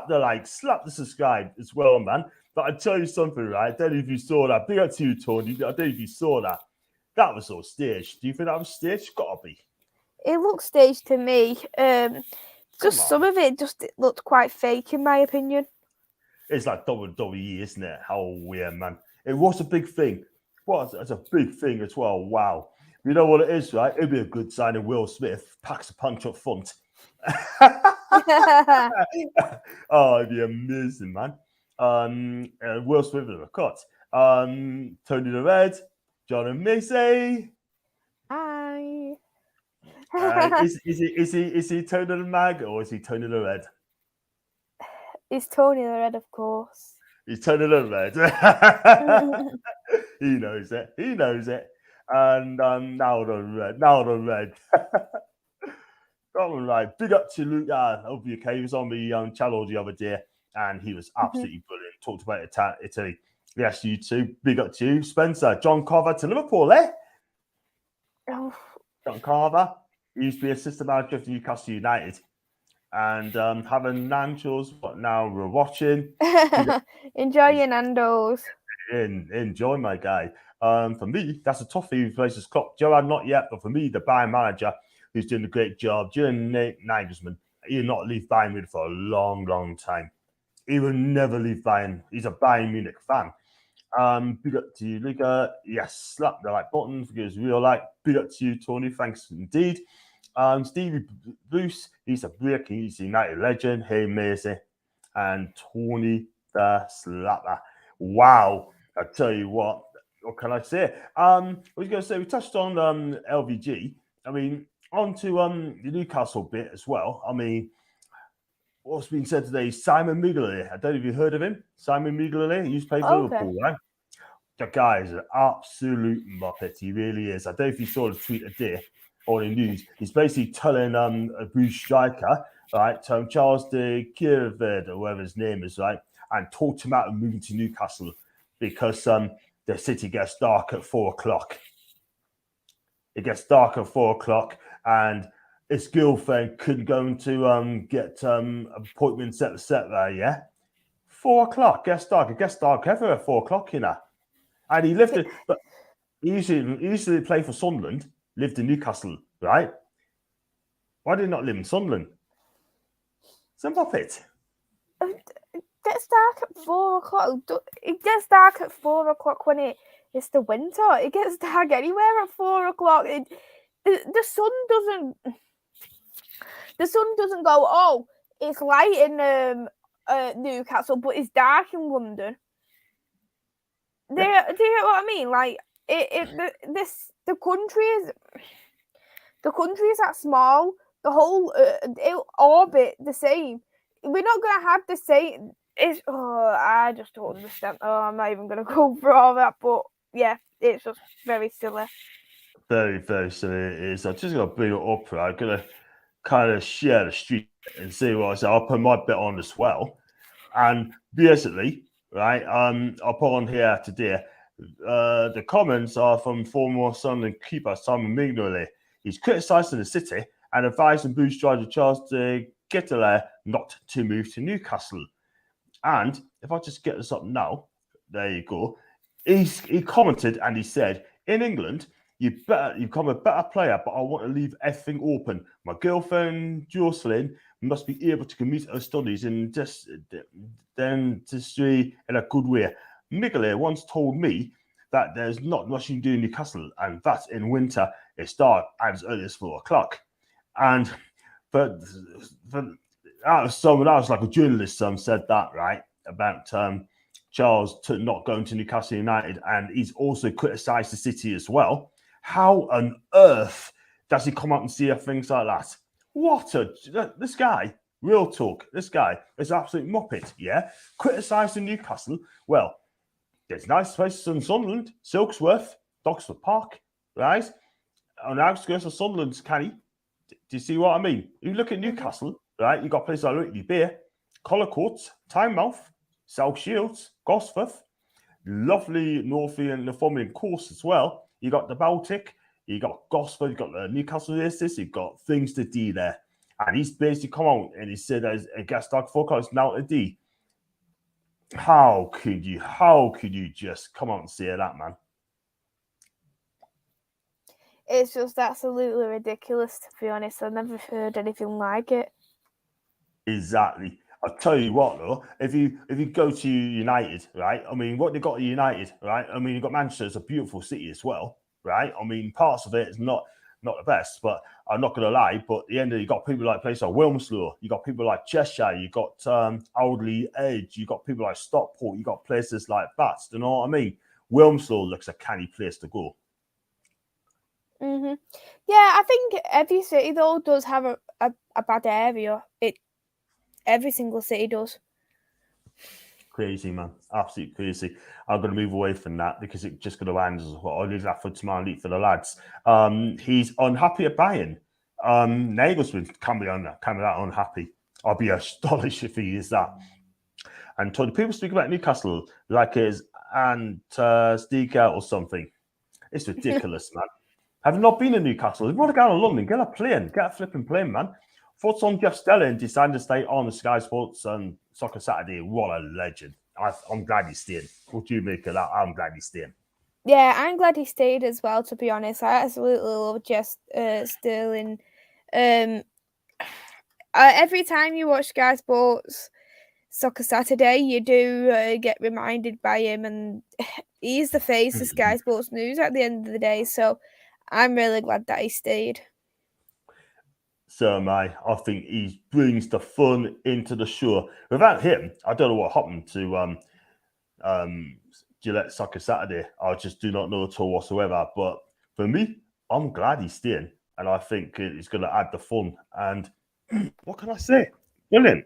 like, slap the subscribe as well, man. But I tell you something, right? I don't know if you saw that. Big up to you, Tony. I don't know if you saw that. That was all staged. Do you think that was staged? Gotta be. It looked staged to me. Just some of it looked quite fake, in my opinion. It's like WWE, isn't it? How weird, man. It was a big thing. It's a big thing as well. Wow. You know what it is, right? It'd be a good sign of Will Smith packs a punch up front. Oh, it'd be amazing, man. Will Smith in the cut. Tony the Red, John and Macy. Hi. Is he Tony the Mag or is he Tony the Red? It's Tony the Red, of course. He's Tony the Red. He knows it. He knows it. And now the Red. All right. Big up to Luke WK. He was on the channel the other day and he was absolutely brilliant. Talked about Italy. Yes, you too. Big up to you. Spencer. John Carver to Liverpool, eh? Oh. John Carver. He used to be assistant manager for Newcastle United. And having Nando's, but now we're watching. Enjoy your Nando's. Enjoy, my guy. For me, that's a toughie who replaces Klopp. Gerrard, not yet, but for me, the Bayern manager who's doing a great job, during Nagelsmann, he'll not leave Bayern Munich for a long, long time. He will never leave Bayern. He's a Bayern Munich fan. Big up to you, Liga. Yes, slap the like button because we all like. Big up to you, Tony. Thanks indeed. Stevie Bruce, he's a breaking, he's a United legend. Hey, Macy. And Tony the Slapper. Wow. I tell you what can I say? I was going to say, we touched on LVG. I mean, on to the Newcastle bit as well. I mean, what's been said today? Simon Mignolet. I don't know if you heard of him. Simon Mignolet. He used to play for Liverpool, right? The guy is an absolute muppet. He really is. I don't know if you saw the tweet today or the news. He's basically telling a Bruce striker, right, Charles de Keirved, or whatever his name is, right, and talked him out of moving to Newcastle because the city gets dark at 4 o'clock. It gets dark at 4 o'clock, and his girlfriend couldn't go to get appointments at the set there, yeah? 4 o'clock, gets dark. It gets dark everywhere at 4 o'clock, you know. And he lived but he used to play for Sunderland, lived in Newcastle, right? Why did he not live in Sunderland? Some puppet. It gets dark at 4 o'clock. It gets dark at 4 o'clock when it's the winter. It gets dark anywhere at 4 o'clock. The sun doesn't go, oh, it's light in Newcastle, but it's dark in London. Do you get what I mean? Like the country is that small. The whole it'll orbit the same. We're not gonna have the same. I just don't understand. I'm not even gonna go for all that. But yeah, it's just very silly. Very, very silly it is. I'm just gonna bring it up. Right? I'm gonna kind of share the street and see what I say. I'll put my bit on as well. And basically, right, I'll put on here today. The comments are from former Sunderland keeper Simon Mignolet. He's criticising the city and advising Blues striker Charles de Keirved not to move to Newcastle. And if I just get this up now, there you go. He commented and he said, in England, you become a better player, but I want to leave everything open. My girlfriend, Jocelyn, must be able to commit her studies in dentistry in a good way. Mignolet once told me that there's not much you can do in Newcastle, and that in winter it's dark as early as 4 o'clock. And that was like a journalist said that, right, about Charles not going to Newcastle United, and he's also criticised the city as well. How on earth does he come out and see things like that? This guy, Real talk. This guy is an absolute muppet, yeah? Criticising Newcastle. Well, there's nice places in Sunderland, Silksworth, Doxford Park, right? On the outskirts of Sunderland's Canny. Do you see what I mean? You look at Newcastle, right? You've got places like Whitley Beer, Collarcourt, Tynemouth, South Shields, Gosforth, lovely Northian Northumbrian course as well. You got the Baltic, you got Gosford, you got the Newcastle Oasis, you've got things to do there. And he's basically come out and he said, as a guest dog forecast now to D. How could you just come out and say that, man? It's just absolutely ridiculous, to be honest. I've never heard anything like it. Exactly. I'll tell you what, though, if you go to United, right? I mean, what they got at United, right? I mean, you've got Manchester, it's a beautiful city as well, right? I mean, parts of it is not the best, but I'm not going to lie. But at the end of it, you got people like places like Wilmslow, you got people like Cheshire, you got Audley Edge, you got people like Stockport, you got places like that. Do you know what I mean? Wilmslow looks a canny place to go. Yeah, I think every city though does have a bad area. Every single city does. Crazy, man. Absolutely crazy. I'm going to move away from that because it's just going to end as what I leave that for tomorrow night for the lads. He's unhappy at Bayern. Nagelsmann can be that unhappy. I'll be astonished if he is that. And Tony, people speak about Newcastle like it's Stiga or something. It's ridiculous, man. Have you not been in Newcastle? You want to go to London, get a plane, get a flipping plane, man. Thoughts on Jeff Stelling deciding to stay on the Sky Sports and Soccer Saturday. What a legend. I'm glad he's staying. What do you make of that? I'm glad he's staying. Yeah, I'm glad he stayed as well, to be honest. I absolutely love Jeff Sterling. Every time you watch Sky Sports Soccer Saturday, you do get reminded by him, and he's the face of Sky Sports News at the end of the day, so I'm really glad that he stayed. So am I. I think he brings the fun into the show. Without him, I don't know what happened to Gillette Soccer Saturday. I just do not know at all whatsoever. But for me, I'm glad he's staying, and I think it's going to add the fun. And what can I say? Brilliant.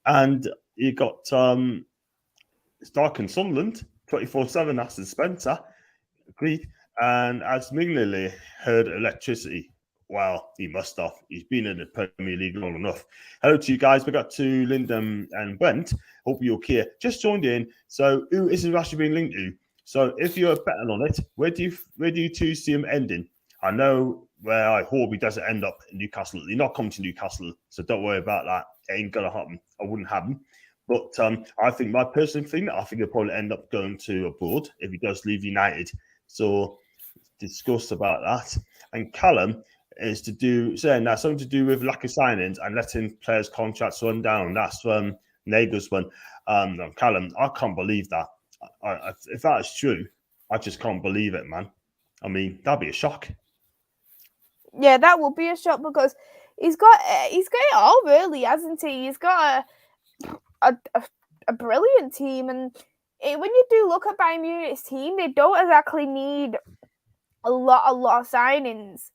And you got Stark and Sunderland, 24/7, Aston Spencer, agreed. And as Mignoli heard electricity, well, he must have. He's been in the Premier League long enough. Hello to you guys. We got to Lyndon and Brent. Hope you're okay. Just joined in. So, who is Rashford being linked to? So, if you're betting on it, where do you two see him ending? I know where I hope he doesn't end up in Newcastle. He's not coming to Newcastle, so don't worry about that. It ain't gonna happen. I wouldn't have him. But I think my personal thing, I think he'll probably end up going to abroad if he does leave United. So discuss about that. And Callum is saying that's something to do with lack of signings and letting players' contracts run down. That's Nagelsmann. Callum, I can't believe that. If that is true, I just can't believe it, man. I mean, that'd be a shock. Yeah, that would be a shock because he's got it all, really, hasn't he? He's got a brilliant team, and when you do look at Bayern Munich's team, they don't exactly need a lot of signings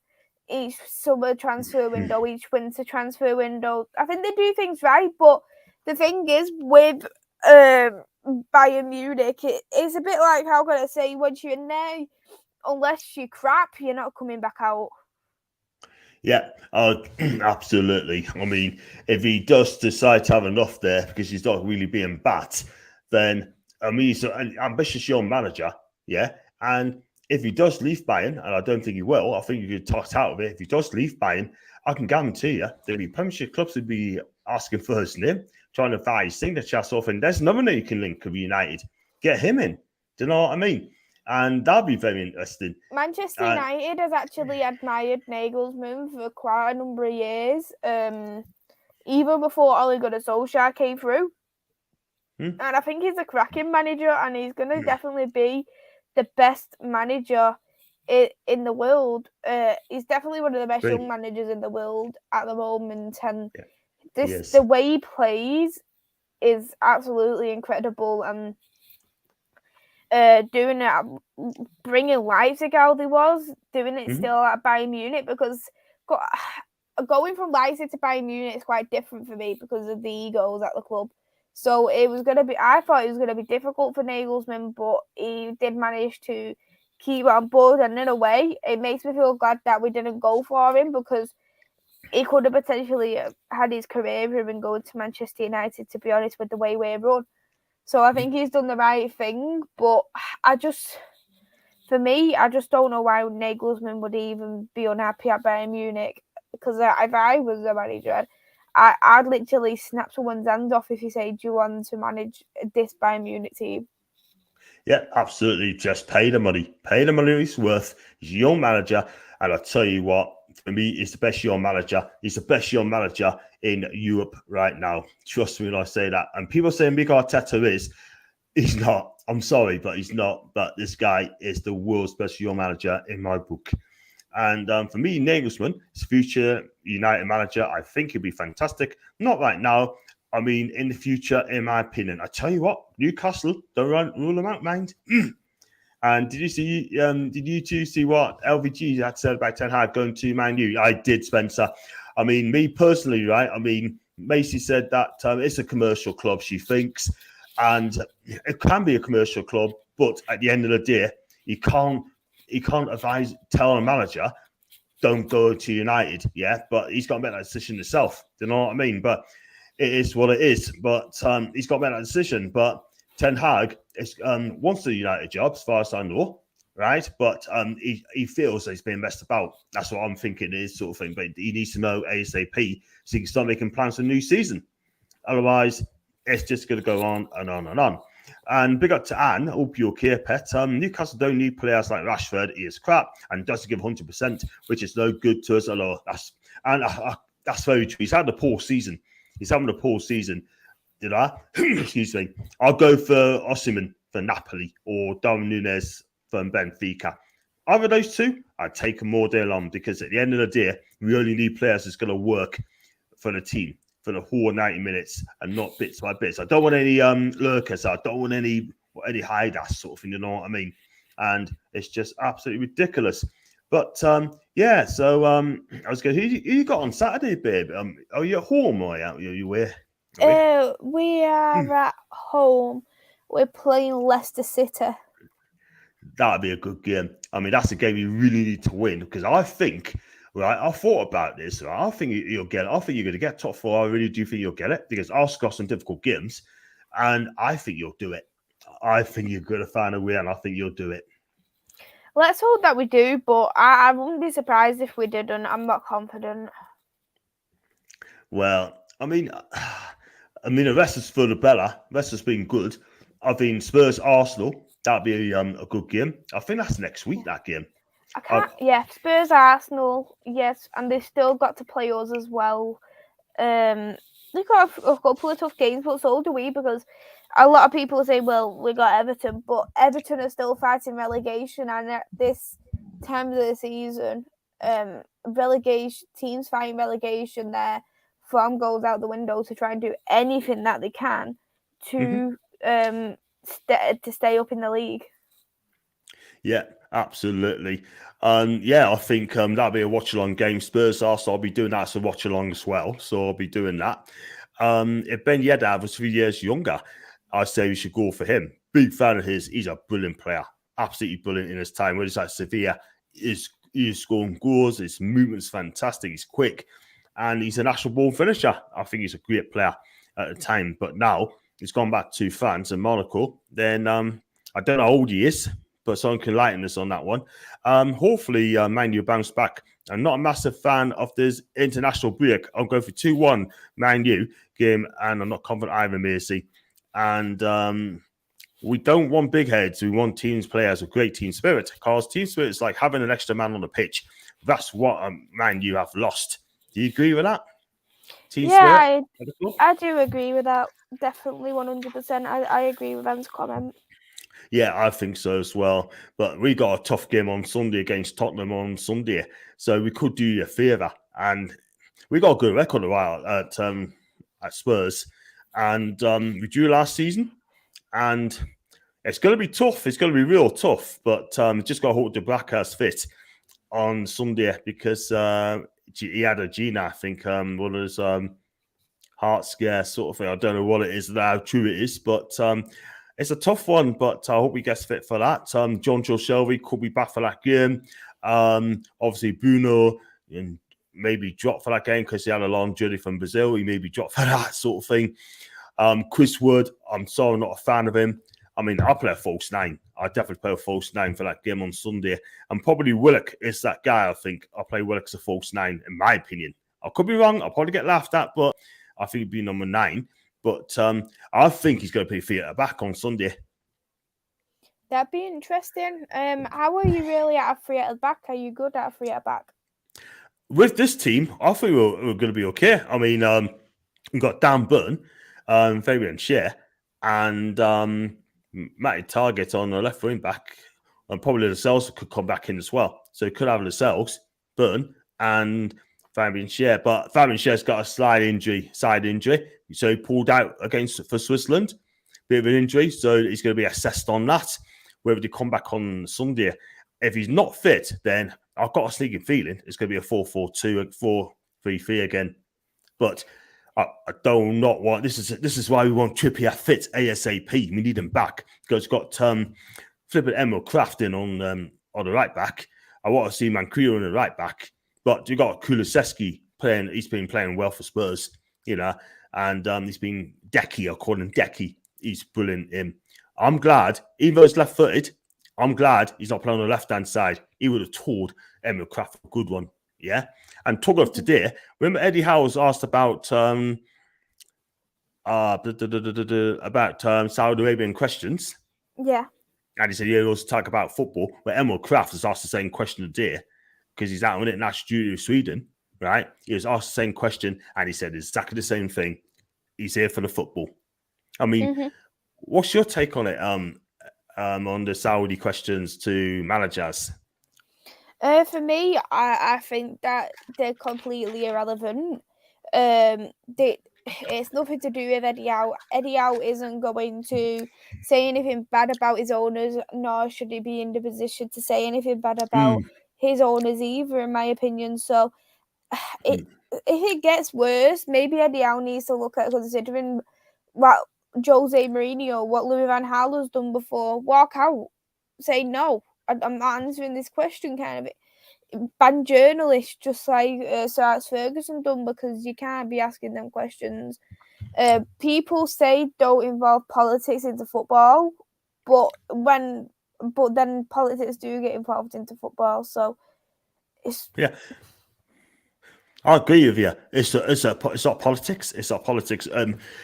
each summer transfer window, each winter transfer window. I think they do things right, but the thing is with Bayern Munich, it's a bit like, how can I say, once you're in there, unless you're crap, you're not coming back out. Yeah, absolutely. I mean, if he does decide to have enough there because he's not really being bat, then I mean, he's an ambitious young manager, yeah. And if he does leave Bayern, and I don't think he will, I think you could talk out of it. If he does leave Bayern, I can guarantee you there'll be Premiership clubs would be asking for his name, trying to find his signature stuff. And there's another name you can link with United. Get him in. Do you know what I mean? And that'd be very interesting. Manchester United has actually admired Nagelsmann for quite a number of years, even before Ole Gunnar Solskjaer came through. And I think he's a cracking manager, and he's going to definitely be the best manager in the world. He's definitely one of the best young managers in the world at the moment, and the way he plays is absolutely incredible. And doing it, bringing Leipzig out, he was doing it still at Bayern Munich, because going from Leipzig to Bayern Munich is quite different for me because of the egos at the club. So it was going to be, I thought it was going to be difficult for Nagelsmann, but he did manage to keep it on board. And in a way, it makes me feel glad that we didn't go for him, because he could have potentially had his career and going to Manchester United, to be honest, with the way we run. So I think he's done the right thing. But for me, I just don't know why Nagelsmann would even be unhappy at Bayern Munich. Because if I was a manager, I'd literally snap someone's hand off if you say, do you want to manage this Bayern Munich team? Yeah, absolutely. Just pay the money. Pay the money he's worth. He's a young manager. And I'll tell you what, for me, he's the best young manager. He's the best young manager in Europe right now. Trust me when I say that. And people saying Mikel Arteta is. He's not. I'm sorry, but he's not. But this guy is the world's best young manager in my book. And for me, Nagelsmann, his future United manager, I think he'd be fantastic. Not right now. I mean, in the future, in my opinion. I tell you what, Newcastle, don't rule them out, mind. And did you two see what LVG had said about Ten Hag going to Man U? I did, Spencer. I mean, me personally, right? I mean, Macy said that it's a commercial club, she thinks. And it can be a commercial club, but at the end of the day, you can't tell a manager, don't go to United, yeah? But he's got to make that decision himself. Do you know what I mean? But it is what it is. But he's got to make that decision. But Ten Hag wants the United job, as far as I know, right? But he feels that he's being messed about. That's what I'm thinking it is, sort of thing. But he needs to know ASAP so he can start making plans for the new season. Otherwise, it's just going to go on and on and on. And big up to Anne. Hope you're okay, pet. Newcastle don't need players like Rashford. He is crap and doesn't give 100%, which is no good to us at all. That's very true. He's had a poor season. He's having a poor season. Did I? Excuse me. I'll go for Osimhen for Napoli or Darwin Núñez for Benfica. Either those two, I'd take them all day long, because at the end of the day, we only need players that's going to work for the team for the whole 90 minutes and not bits by bits. I don't want any lurkers. I don't want any hide ass sort of thing, you know what I mean? And it's just absolutely ridiculous. But yeah, so I was going, who you got on Saturday, babe? Are you at home or are you where? We are at home. We're playing Leicester City. That'd be a good game. I mean, that's a game you really need to win, because I think, right, I thought about this. Right? I think you'll get it. I think you're going to get top four. I really do think you'll get it, because Arsenal got some difficult games, and I think you'll do it. I think you're going to find a way, and I think you'll do it. Let's hope that we do, but I wouldn't be surprised if we didn't. I'm not confident. Well, I mean, the rest is for the better. The rest has been good. I think Spurs Arsenal, that'd be a good game. I think that's next week, that game. Spurs Arsenal, yes, and they've still got to play us as well. They've got a couple of tough games, but so do we, because a lot of people say, well, we got Everton, but Everton are still fighting relegation, and at this time of the season, teams fighting relegation, their form goes out the window to try and do anything that they can to stay up in the league. Yeah, absolutely. I think that'll be a watch-along game. Spurs Arsenal, I'll be doing that as a watch-along as well, so I'll be doing that. If Ben Yedder was 3 years younger, I'd say we should go for him. Big fan of his. He's a brilliant player. Absolutely brilliant in his time. When he's at Sevilla, he's scoring goals. His movement's fantastic. He's quick. And he's a national ball finisher. I think he's a great player at the time. But now he's gone back to France and Monaco. Then I don't know how old he is, but someone can lighten us on that one. Hopefully, Man U bounce back. I'm not a massive fan of this international break. I'll go for 2-1 Man U game, and I'm not confident either, Macy. And we don't want big heads. We want teams, players with great team spirit, because team spirit is like having an extra man on the pitch. That's what Man U have lost. Do you agree with that? Team spirit? I do agree with that. Definitely 100%. I agree with Ben's comment. Yeah, I think so as well. But we got a tough game on Sunday against Tottenham on Sunday, so we could do you a favour. And we got a good record a while at Spurs, and we drew last season, and it's going to be tough. It's going to be real tough, but just got to hope the Black House fit on Sunday, because he had a gene, I think, one of his heart scare sort of thing. I don't know what it is, how true it is, but it's a tough one. But I hope he gets fit for that. John Joe Shelby could be back for that game. Obviously, Bruno and maybe drop for that game because he had a long journey from Brazil. He maybe drop for that sort of thing. Chris Wood, I'm sorry, not a fan of him. I mean, I'll play a false 9. I'll definitely play a false 9 for that game on Sunday. And probably Willock is that guy, I think. I'll play Willock as a false 9, in my opinion. I could be wrong. I'll probably get laughed at, but I think he'd be number 9. But I think he's going to play theatre back on Sunday. That'd be interesting. How are you really at a free at the back? Are you good at a free at the back? With this team, I think we're going to be okay. I mean, we've got Dan Burn, Fabian Scher, and Matty Target on the left wing back, and probably Lascelles could come back in as well. So he could have Lascelles, Burn, and Fabian Scher. But Fabian Scher's got a side injury, so he pulled out for Switzerland. Bit of an injury, so he's going to be assessed on that. Whether they come back on Sunday, if he's not fit, then I've got a sneaking feeling it's going to be a 4-4-2, 4-3-3 again. But I do not want this is why we want Trippier fit ASAP. We need him back because we've got flipping Emil Kraft in on the right back. I want to see Manquillo on the right back, but you got Kulusevski playing. He's been playing well for Spurs, and he's been Decky. I call him Decky. He's brilliant. I'm glad, even though he's left-footed, I'm glad he's not playing on the left-hand side. He would have told Emil Kraft a good one, yeah? And talking of today, remember Eddie Howe was asked about Saudi Arabian questions? Yeah. And he said, yeah, he also talk about football. But Emil Kraft was asked the same question today because he's out on international duty with Sweden, right? He was asked the same question and he said exactly the same thing. He's here for the football. I mean, what's your take on it on the Saudi questions to managers? For me, I think that they're completely irrelevant. It's nothing to do with Eddie Howe. Eddie Howe isn't going to say anything bad about his owners, nor should he be in the position to say anything bad about his owners either, in my opinion. So, if it gets worse, maybe Eddie Howe needs to look at considering what Jose Mourinho, what Louis van Gaal has done before. Walk out, say no. I'm not answering this question, kind of ban journalists, just like Sir Alex Ferguson done, because you can't be asking them questions. People say don't involve politics into football, but then politics do get involved into football, so it's I agree with you. It's not politics. It's not politics.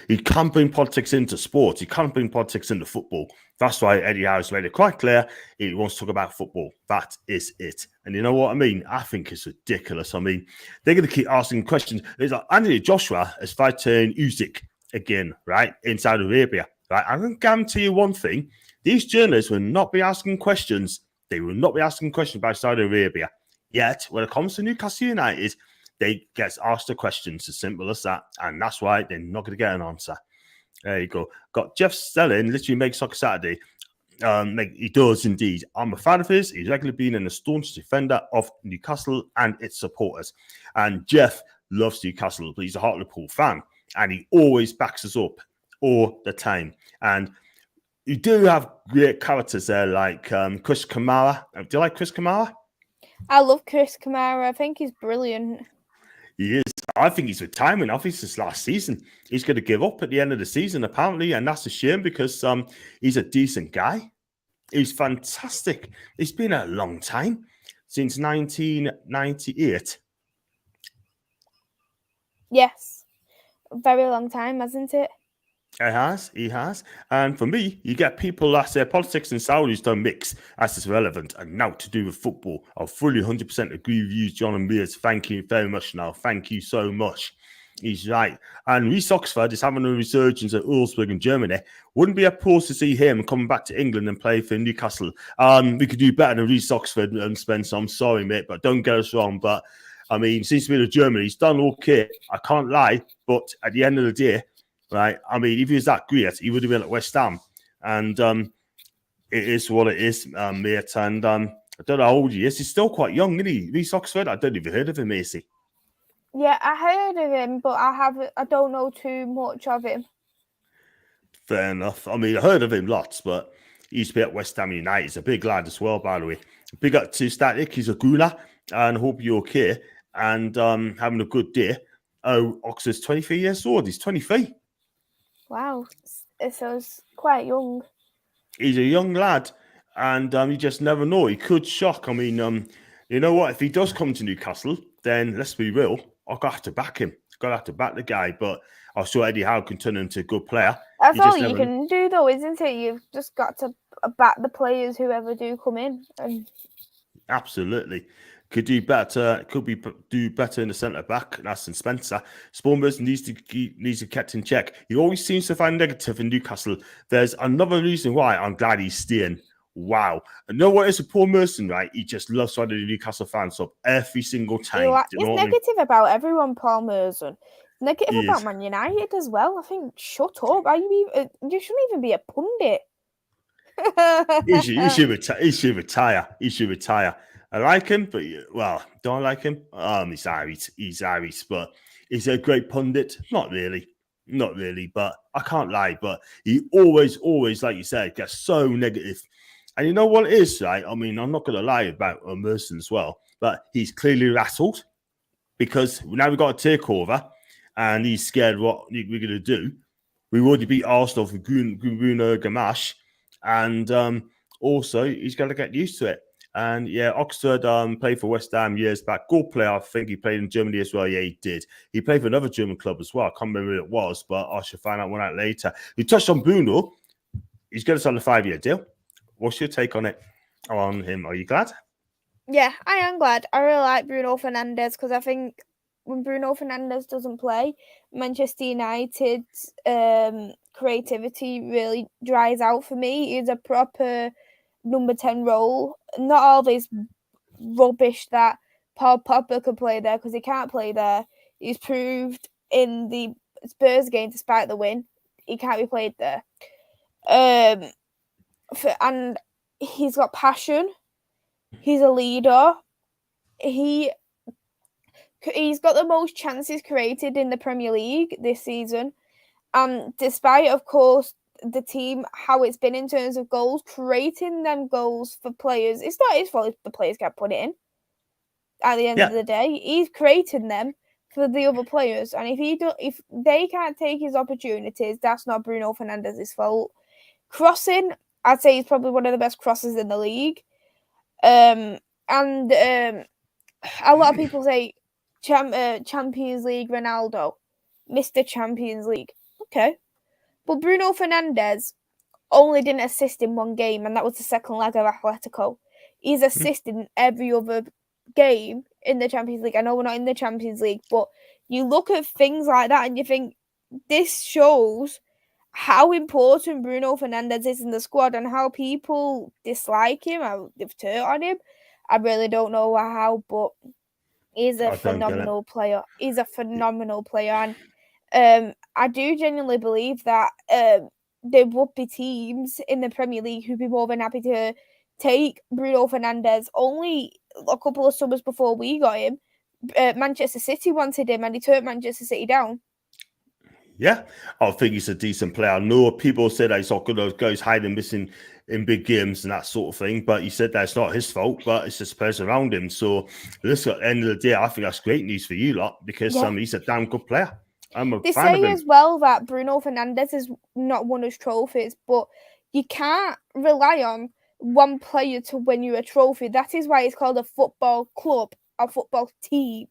You can't bring politics into sports. You can't bring politics into football. That's why Eddie Howe's made it quite clear. He wants to talk about football. That is it. And you know what I mean? I think it's ridiculous. I mean, they're going to keep asking questions. It's like Anthony Joshua is fighting Usyk again, right, in Saudi Arabia. Right? I can guarantee you one thing. These journalists will not be asking questions. They will not be asking questions about Saudi Arabia. Yet, when it comes to Newcastle United, they get asked the questions, as simple as that. And that's why they're not going to get an answer. There you go. Got Jeff Stelling, literally makes Soccer Saturday. He does indeed. I'm a fan of his. He's regularly been a staunch defender of Newcastle and its supporters. And Jeff loves Newcastle, but he's a Hartlepool fan. And he always backs us up all the time. And you do have great characters there, like Chris Kamara. Do you like Chris Kamara? I love Chris Kamara. I think he's brilliant. He is. I think he's retiring. I think it's last season. He's going to give up at the end of the season, apparently, and that's a shame because he's a decent guy. He's fantastic. It's been a long time, since 1998. Yes. A very long time, hasn't it? He has. And for me, you get people that say politics and Saudis don't mix as it's relevant and now to do with football. I fully 100% agree with you, John and Mears. Thank you very much now. Thank you so much. He's right. And Reece Oxford is having a resurgence at Wolfsburg in Germany. Wouldn't be a pause to see him coming back to England and play for Newcastle. We could do better than Reece Oxford and Spencer. I'm sorry, mate, but don't get us wrong. But, I mean, since being to Germany, he's done okay. I can't lie. But at the end of the day, right? I mean, if he was that great, he would have been at West Ham. And it is what it is, mate. And I don't know how old he is. He's still quite young, isn't he? Reece Oxford, I don't even heard of him, Macy. Yeah, I heard of him, but I don't know too much of him. Fair enough. I mean, I heard of him lots, but he used to be at West Ham United. He's a big lad as well, by the way. Big up to Static. He's a gooner, and hope you're okay and having a good day. Oh, Oxford's 23 years old. He's 23. Wow, so it's quite young. He's a young lad, and you just never know. He could shock. I mean, you know what? If he does come to Newcastle, then let's be real. I'll have to back him. Gotta have to back the guy, but I'm sure Eddie Howe can turn him into a good player. That's all you can do, though, isn't it? You've just got to back the players, whoever do come in. Absolutely. Could do better. Do better in the centre back. That's in Spencer. Spalmers needs to be kept in check. He always seems to find negative in Newcastle. There's another reason why I'm glad he's staying. Wow. And you know what is a Paul Merson, right? He just loves riding the Newcastle fans up every single time. He's negative about everyone, Paul Merson. Negative about Man United as well. I think, shut up. You shouldn't even be a pundit. He should retire. He should retire. I like him, but don't I like him? He's Irish, but he's a great pundit. Not really, but I can't lie. But he always, like you said, gets so negative. And you know what it is, right? I mean, I'm not going to lie about Merson as well, but he's clearly rattled because now we've got a takeover and he's scared what we're going to do. We already beat Arsenal for Bruno Gamache, and also he's got to get used to it. And yeah, Oxford played for West Ham years back. Good player. I think he played in Germany as well. Yeah, he did. He played for another German club as well. I can't remember who it was, but I should find out later. We touched on Bruno. He's going to sign a 5-year deal. What's your take on him? Are you glad? Yeah, I am glad. I really like Bruno Fernandes because I think when Bruno Fernandes doesn't play, Manchester United's creativity really dries out for me. He's a proper number 10 role. Not all this rubbish that Paul Pogba could play there because he can't play there. He's proved in the Spurs game, despite the win, he can't be played there. And he's got passion. He's a leader. He's got the most chances created in the Premier League this season. And despite, of course, the team, how it's been in terms of goals, creating them goals for players, it's not his fault if the players can't put it in. At the end of the day, he's creating them for the other players. And if they can't take his opportunities, that's not Bruno Fernandes' fault. Crossing, I'd say he's probably one of the best crossers in the league. A lot of people say Champions League Ronaldo, Mr. Champions League. Okay. But Bruno Fernandes only didn't assist in one game, and that was the second leg of Atletico. He's assisted in every other game in the Champions League. I know we're not in the Champions League, but you look at things like that and you think this shows how important Bruno Fernandes is in the squad and how people dislike him, how they've turned on him. I really don't know how, but he's a phenomenal player. He's a phenomenal player. And I do genuinely believe that there would be teams in the Premier League who'd be more than happy to take Bruno Fernandes. Only a couple of summers before we got him, Manchester City wanted him and he turned Manchester City down. Yeah, I think he's a decent player. I know people say that he's not good at goes hiding missing in big games and that sort of thing, but he said that's not his fault, but it's just players around him. So listen, at the end of the day, I think that's great news for you lot because he's a damn good player. They say as well that Bruno Fernandes has not won his trophies, but you can't rely on one player to win you a trophy. That is why it's called a football club, a football team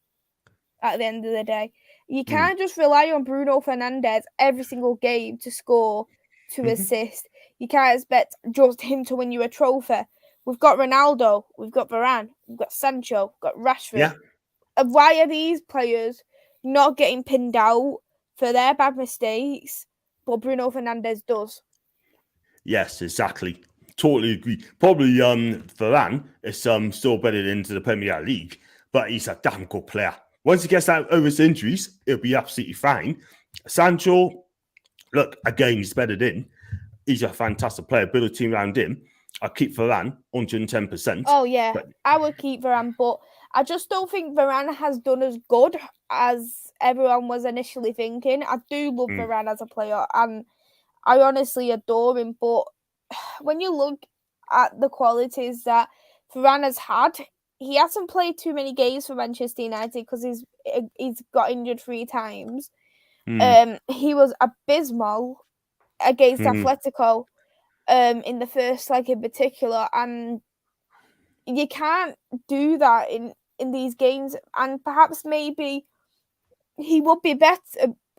at the end of the day. You can't just rely on Bruno Fernandes every single game to score, to assist. You can't expect just him to win you a trophy. We've got Ronaldo, we've got Varane, we've got Sancho, we've got Rashford. Yeah. Why are these players not getting pinned out for their bad mistakes, but Bruno Fernandes does? Yes, exactly. Totally agree. Probably Varane is still better into the Premier League, but he's a damn good player. Once he gets out of his injuries, it'll be absolutely fine. Sancho, look, again, he's bedded in. He's a fantastic player. Build a team around him. I'd keep Varane 110%. Oh, yeah. But I would keep Varane, but I just don't think Varane has done as good as everyone was initially thinking. I do love Varane as a player, and I honestly adore him, but when you look at the qualities that Varane has had, he hasn't played too many games for Manchester United because he's got injured 3 times. He was abysmal against Atletico in the first leg in particular, and you can't do that in these games. And perhaps maybe he would be better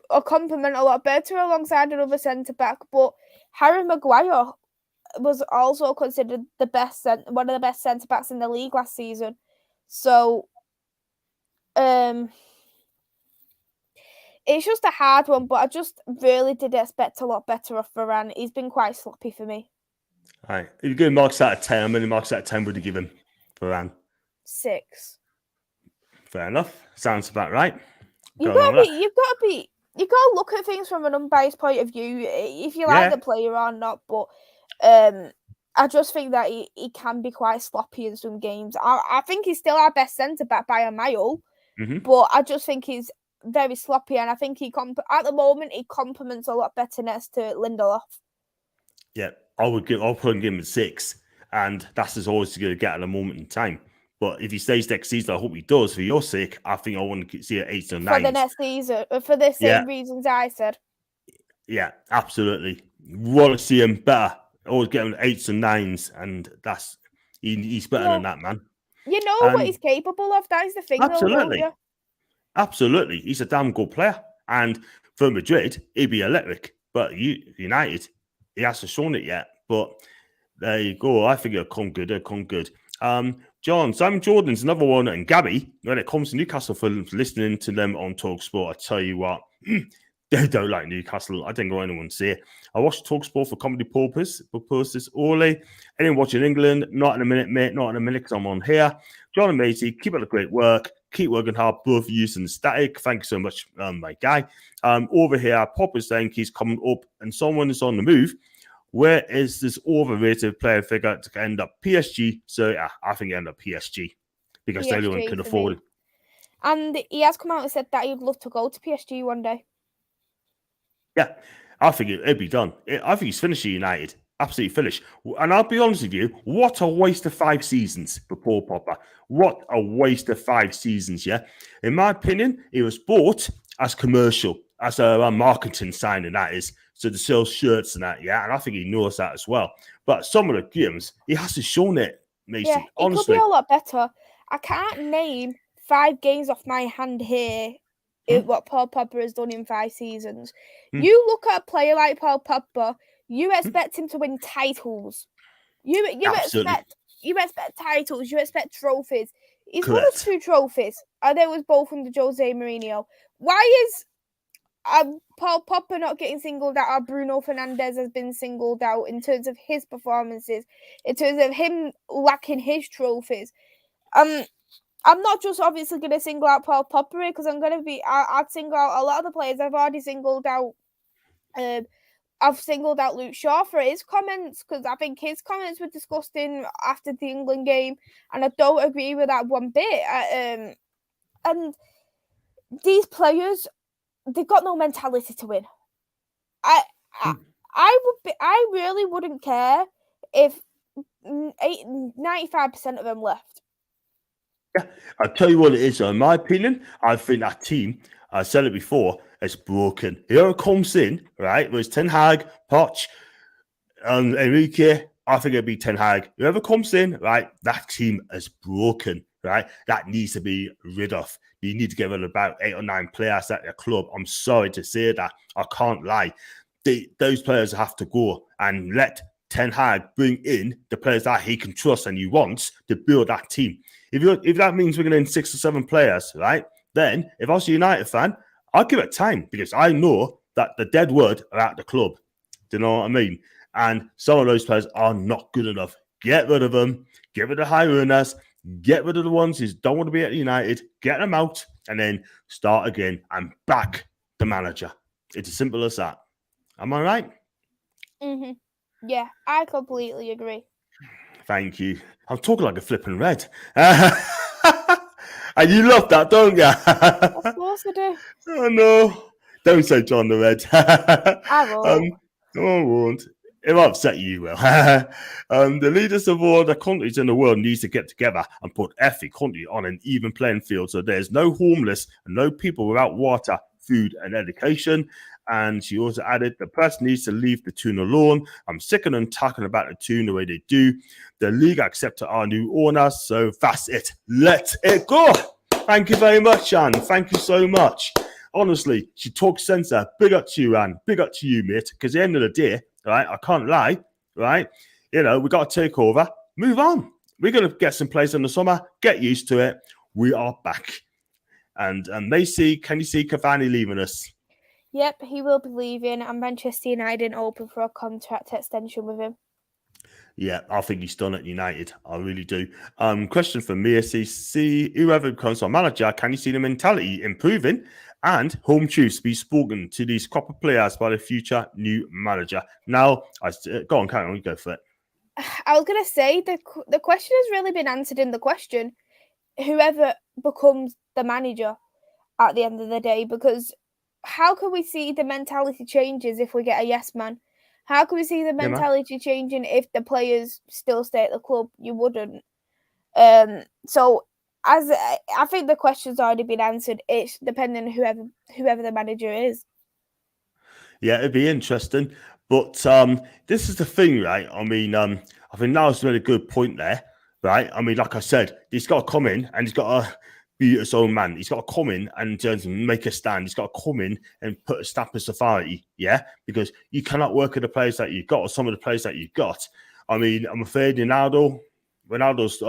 or complement a lot better alongside another centre back, but Harry Maguire was also considered one of the best centre backs in the league last season. So it's just a hard one, but I just really did expect a lot better of Varane. He's been quite sloppy for me. All right. If you give marks out of 10, how many marks out of 10 would you give him, Varane? 6. Fair enough. Sounds about right. You've got to look at things from an unbiased point of view, if you like the player or not. But I just think that he can be quite sloppy in some games. I think he's still our best centre back by a mile, but I just think he's very sloppy, and I think at the moment he complements a lot better next to Lindelof. Yeah, I'll probably give him a 6, and that's as always going to get at a moment in time. But if he stays next season, I hope he does. For your sake, I think I want to see an 8 or 9 for the next season, for the same reasons I said. Yeah, absolutely. Want to see him better. Always get him 8s and 9s, and he's better than that, man. You know what he's capable of. That is the thing, absolutely. though, don't you? Absolutely, he's a damn good player, and for Madrid, he'd be electric. But United, he hasn't shown it yet. But there you go. I think it'll come good. John, Simon Jordan's another one, and Gabby, when it comes to Newcastle fans, listening to them on TalkSport, I tell you what, they don't like Newcastle. I didn't go anyone see it. I watched TalkSport for comedy purposes only. Anyone watching England? Not in a minute, mate. Not in a minute, because I'm on here. John and Maisie, keep up the great work. Keep working hard, both using static. Thank you so much, my guy. Over here, Pop is saying he's coming up, and someone is on the move. Where is this overrated player figure to end up? PSG. So yeah, I think end up PSG because anyone can afford it. And he has come out and said that he'd love to go to PSG one day. Yeah, I think it'd be done. I think he's finished at United. Absolutely finished. And I'll be honest with you, what a waste of 5 seasons for Paul Popper. What a waste of 5 seasons, yeah? In my opinion, he was bought as commercial, as a marketing signing, that is. So to sell shirts and that, yeah? And I think he knows that as well. But some of the games, he hasn't shown it, Mason. Yeah, it could be a lot better. I can't name 5 games off my hand here what Paul Pogba has done in 5 seasons. You look at a player like Paul Pogba, you expect him to win titles. You expect titles. You expect trophies. He's won us 2 trophies, and they was both under Jose Mourinho. Why is Paul Pogba not getting singled out, or Bruno Fernandes has been singled out in terms of his performances, in terms of him lacking his trophies? I'm not just obviously going to single out Paul Pogba because I'd single out a lot of the players. I've already singled out. I've singled out Luke Shaw for his comments because I think his comments were disgusting after the England game, and I don't agree with that one bit. And these players, they've got no mentality to win. I really wouldn't care if 95% of them left. Yeah, I'll tell you what it is. In my opinion, I think that team, I said it before, is broken. Whoever comes in, right, was Ten Hag, Poch, and Enrique, I think it'd be Ten Hag. Whoever comes in, right, that team is broken, right? That needs to be rid of. You need to get rid of about 8 or 9 players at your club. I'm sorry to say that. I can't lie. Those players have to go and let Ten Hag bring in the players that he can trust and he wants to build that team. If that means bringing in 6 or 7 players, right, then if I was a United fan, I'd give it time because I know that the dead word are at the club. Do you know what I mean? And some of those players are not good enough. Get rid of them. Get rid of high earners. Get rid of the ones who don't want to be at United. Get them out and then start again and back the manager. It's as simple as that. Am I right? Yeah, I completely agree. Thank you. I'm talking like a flipping red. And you love that, don't you? Of course I do. Oh, no. Don't say John the Red. I won't. I won't. It will upset you, will. The leaders of all the countries in the world needs to get together and put every country on an even playing field so there's no homeless and no people without water, food and education. And she also added, the press needs to leave the tune alone. I'm sick of them talking about the tune the way they do. The league accepted our new owner, so that's it. Let it go. Thank you very much, Anne. Thank you so much. Honestly, she talks sense there. Big up to you, Anne. Big up to you, mate. Because at the end of the day, right, I can't lie, right? We got to take over. Move on. We're going to get some plays in the summer. Get used to it. We are back. And Macy, can you see Cavani leaving us? Yep, he will be leaving, and Manchester United open for a contract extension with him. Yeah, I think he's done at United. I really do. Question for me, see whoever becomes our manager, can you see the mentality improving and home truths be spoken to these crop of players by the future new manager? Now, go on, Karen, you go for it. I was going to say the question has really been answered in the question. Whoever becomes the manager at the end of the day, because how can we see the mentality changes if we get a yes man? How can we see the mentality changing if the players still stay at the club? You wouldn't. So, as I think the question's already been answered. It's depending on whoever the manager is. Yeah, it'd be interesting. But this is the thing, right? I mean, I think that was a really good point there, right? I mean, like I said, he's got to come in and he's got to be his own man. He's got to come in and make a stand. He's got to come in and put a stamp of authority, yeah? Because you cannot work at the players that you've got or some of the players that you've got. I mean, I'm afraid Ronaldo's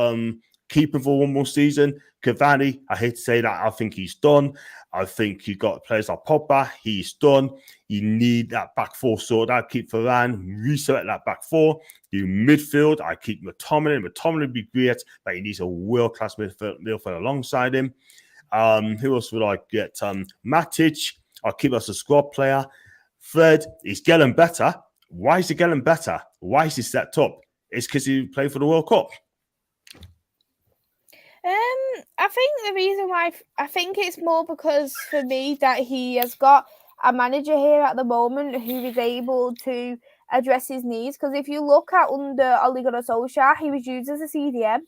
keeping for one more season. Cavani, I hate to say that, I think he's done. I think you've got players like Pogba, he's done. You need that back four sorted out. Keep Varane, reset that back four. You midfield, I keep McTominay. McTominay would be great, but he needs a world-class midfielder alongside him. Who else would I get? Matic, I'll keep us a squad player. Fred, he's getting better. Why is he getting better? Why is he stepped up? It's because he played for the World Cup. I think the reason why I think it's more because for me that he has got a manager here at the moment who is able to address his needs. Because if you look at under Ole Gunnar Solskjaer, he was used as a CDM,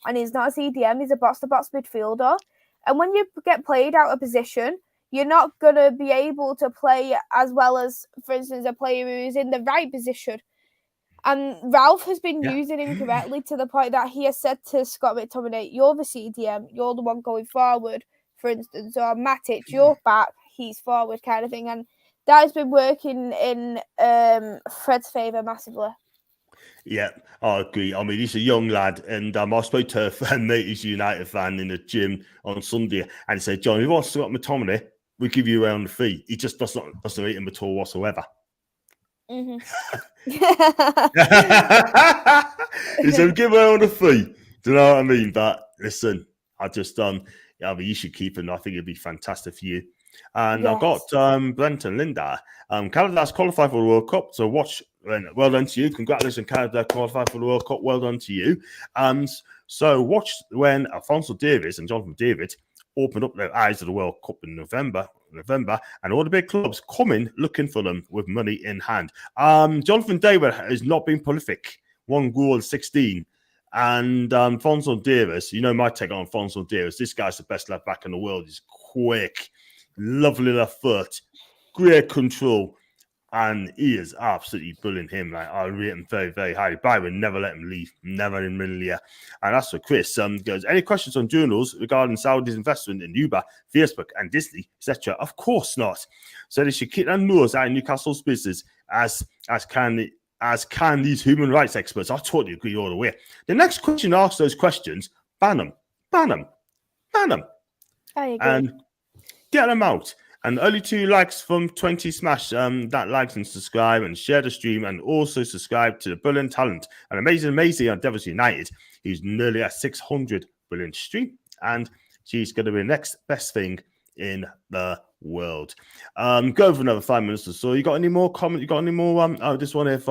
and he's not a CDM; he's a box-to-box midfielder. And when you get played out of position, you're not gonna be able to play as well as, for instance, a player who is in the right position. And Ralph has been using him correctly to the point that he has said to Scott McTominay, you're the CDM, you're the one going forward, for instance, or Matic, you're back, he's forward kind of thing. And that has been working in Fred's favour massively. Yeah, I agree. I mean, he's a young lad, and I spoke to a fan, mate, who's a United fan in the gym on Sunday, and he said, John, if you want to Scott McTominay, we give you around the fee. He just doesn't rate him at all whatsoever. Mm-hmm. He said, give her on the fee. Do you know what I mean? But listen, I just but you should keep him. I think it'd be fantastic for you. And yes. I've got Brenton Linda. Canada's qualified for the World Cup, so watch. Well done to you. Congratulations, Canada qualified for the World Cup. Well done to you. So watch when Alphonso Davies and Jonathan David opened up their eyes to the World Cup in November, and all the big clubs coming looking for them with money in hand. Jonathan David has not been prolific. 1 goal, 16. And Alphonso Davies, you know my take on Alphonso Davies. This guy's the best left back in the world. He's quick, lovely left foot, great control, and he is absolutely brilliant. I rate him very, very highly. Byron, never let him leave, never in Milia. And that's for Chris. Goes, any questions on journals regarding Saudi's investment in Uber, Facebook, and Disney, etc.? Of course not. So they should keep their nose out of Newcastle's business, as can these human rights experts. I totally agree all the way. The next question asks those questions, ban them. I agree. And get them out. And only 2 likes from 20 smash that likes and subscribe and share the stream, and also subscribe to the brilliant talent and amazing Maisie on Devils United, who's nearly at 600 brilliant stream, and she's going to be the next best thing in the world. Go for another 5 minutes or so. You got any more comment? You got any more? This one if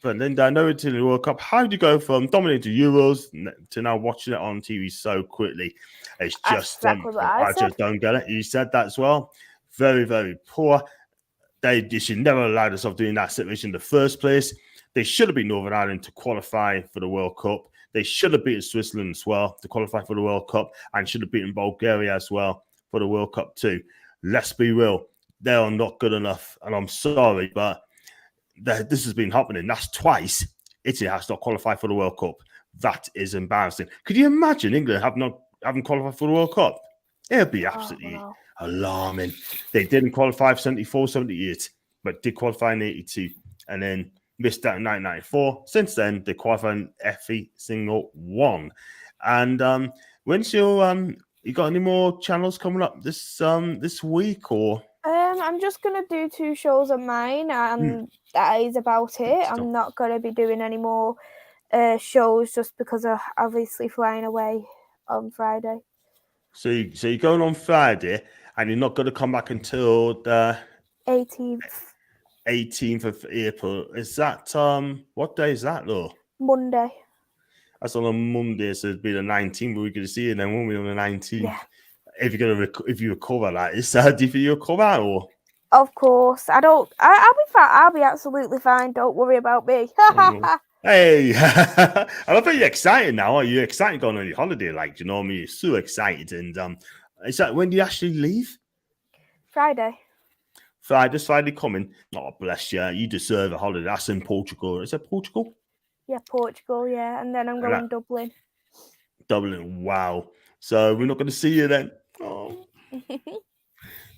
But Linda, I know it's in the World Cup. How do you go from dominating Euros to now watching it on TV so quickly? It's just, exactly what I I just don't get it. You said that as well. Very, very poor. They should never allow themselves doing that situation in the first place. They should have beat Northern Ireland to qualify for the World Cup. They should have beaten Switzerland as well to qualify for the World Cup, and should have beaten Bulgaria as well for the World Cup too. Let's be real. They are not good enough, and I'm sorry, but this has been happening. That's twice Italy has not qualified for the World Cup. That is embarrassing. Could you imagine England haven't qualified for the World Cup? It'd be absolutely alarming. They didn't qualify for 74, 78, but did qualify in 82, and then missed out in 1994. Since then, they qualified in every single one. And when's your you got any more channels coming up this week or? I'm just gonna do 2 shows of mine, and that is about it. I'm not gonna be doing any more shows just because of obviously flying away on Friday. So you're going on Friday, and you're not going to come back until the 18th. 18th of April. Is that what day is that though? Monday. That's on a Monday, so it'd be the 19th. We're going to see it then, won't we, on the 19th? Yeah. If you recover that, do you think you recover or? Of course, I'll be fine. I'll be absolutely fine. Don't worry about me. Hey, I love how you're excited now. Are you excited going on your holiday? Like, you know what I mean? You're so excited. And is that when do you actually leave? Friday. This Friday coming. Oh, bless you. You deserve a holiday. That's in Portugal. Is it Portugal? Yeah, Portugal, yeah. And then I'm going Dublin. Dublin, wow. So we're not going to see you then. Oh. You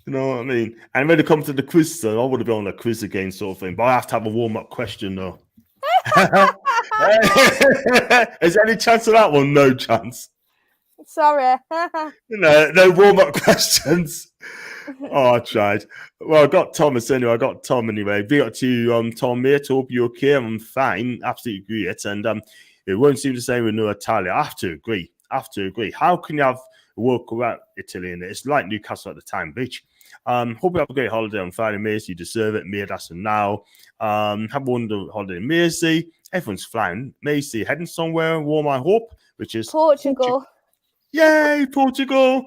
know what I mean? And when it comes to the quiz, so I would have been on the quiz again, sort of thing. But I have to have a warm-up question, though. Is there any chance of that one? No chance. Sorry. No warm-up questions. Oh, I tried. Well, I got Thomas anyway. Big up to you, Tom, mate. Hope you're okay. I'm fine. Absolutely great. And it won't seem the same with Italia. I have to agree. How can you have a World Cup without Italy in it? It's like Newcastle at the time, bitch. Hope you have a great holiday on Friday, Mace. You deserve it. Mate, that's now. Have a wonderful holiday in Macy. Everyone's flying. Macy heading somewhere warm, I hope, which is Portugal. Yay, Portugal.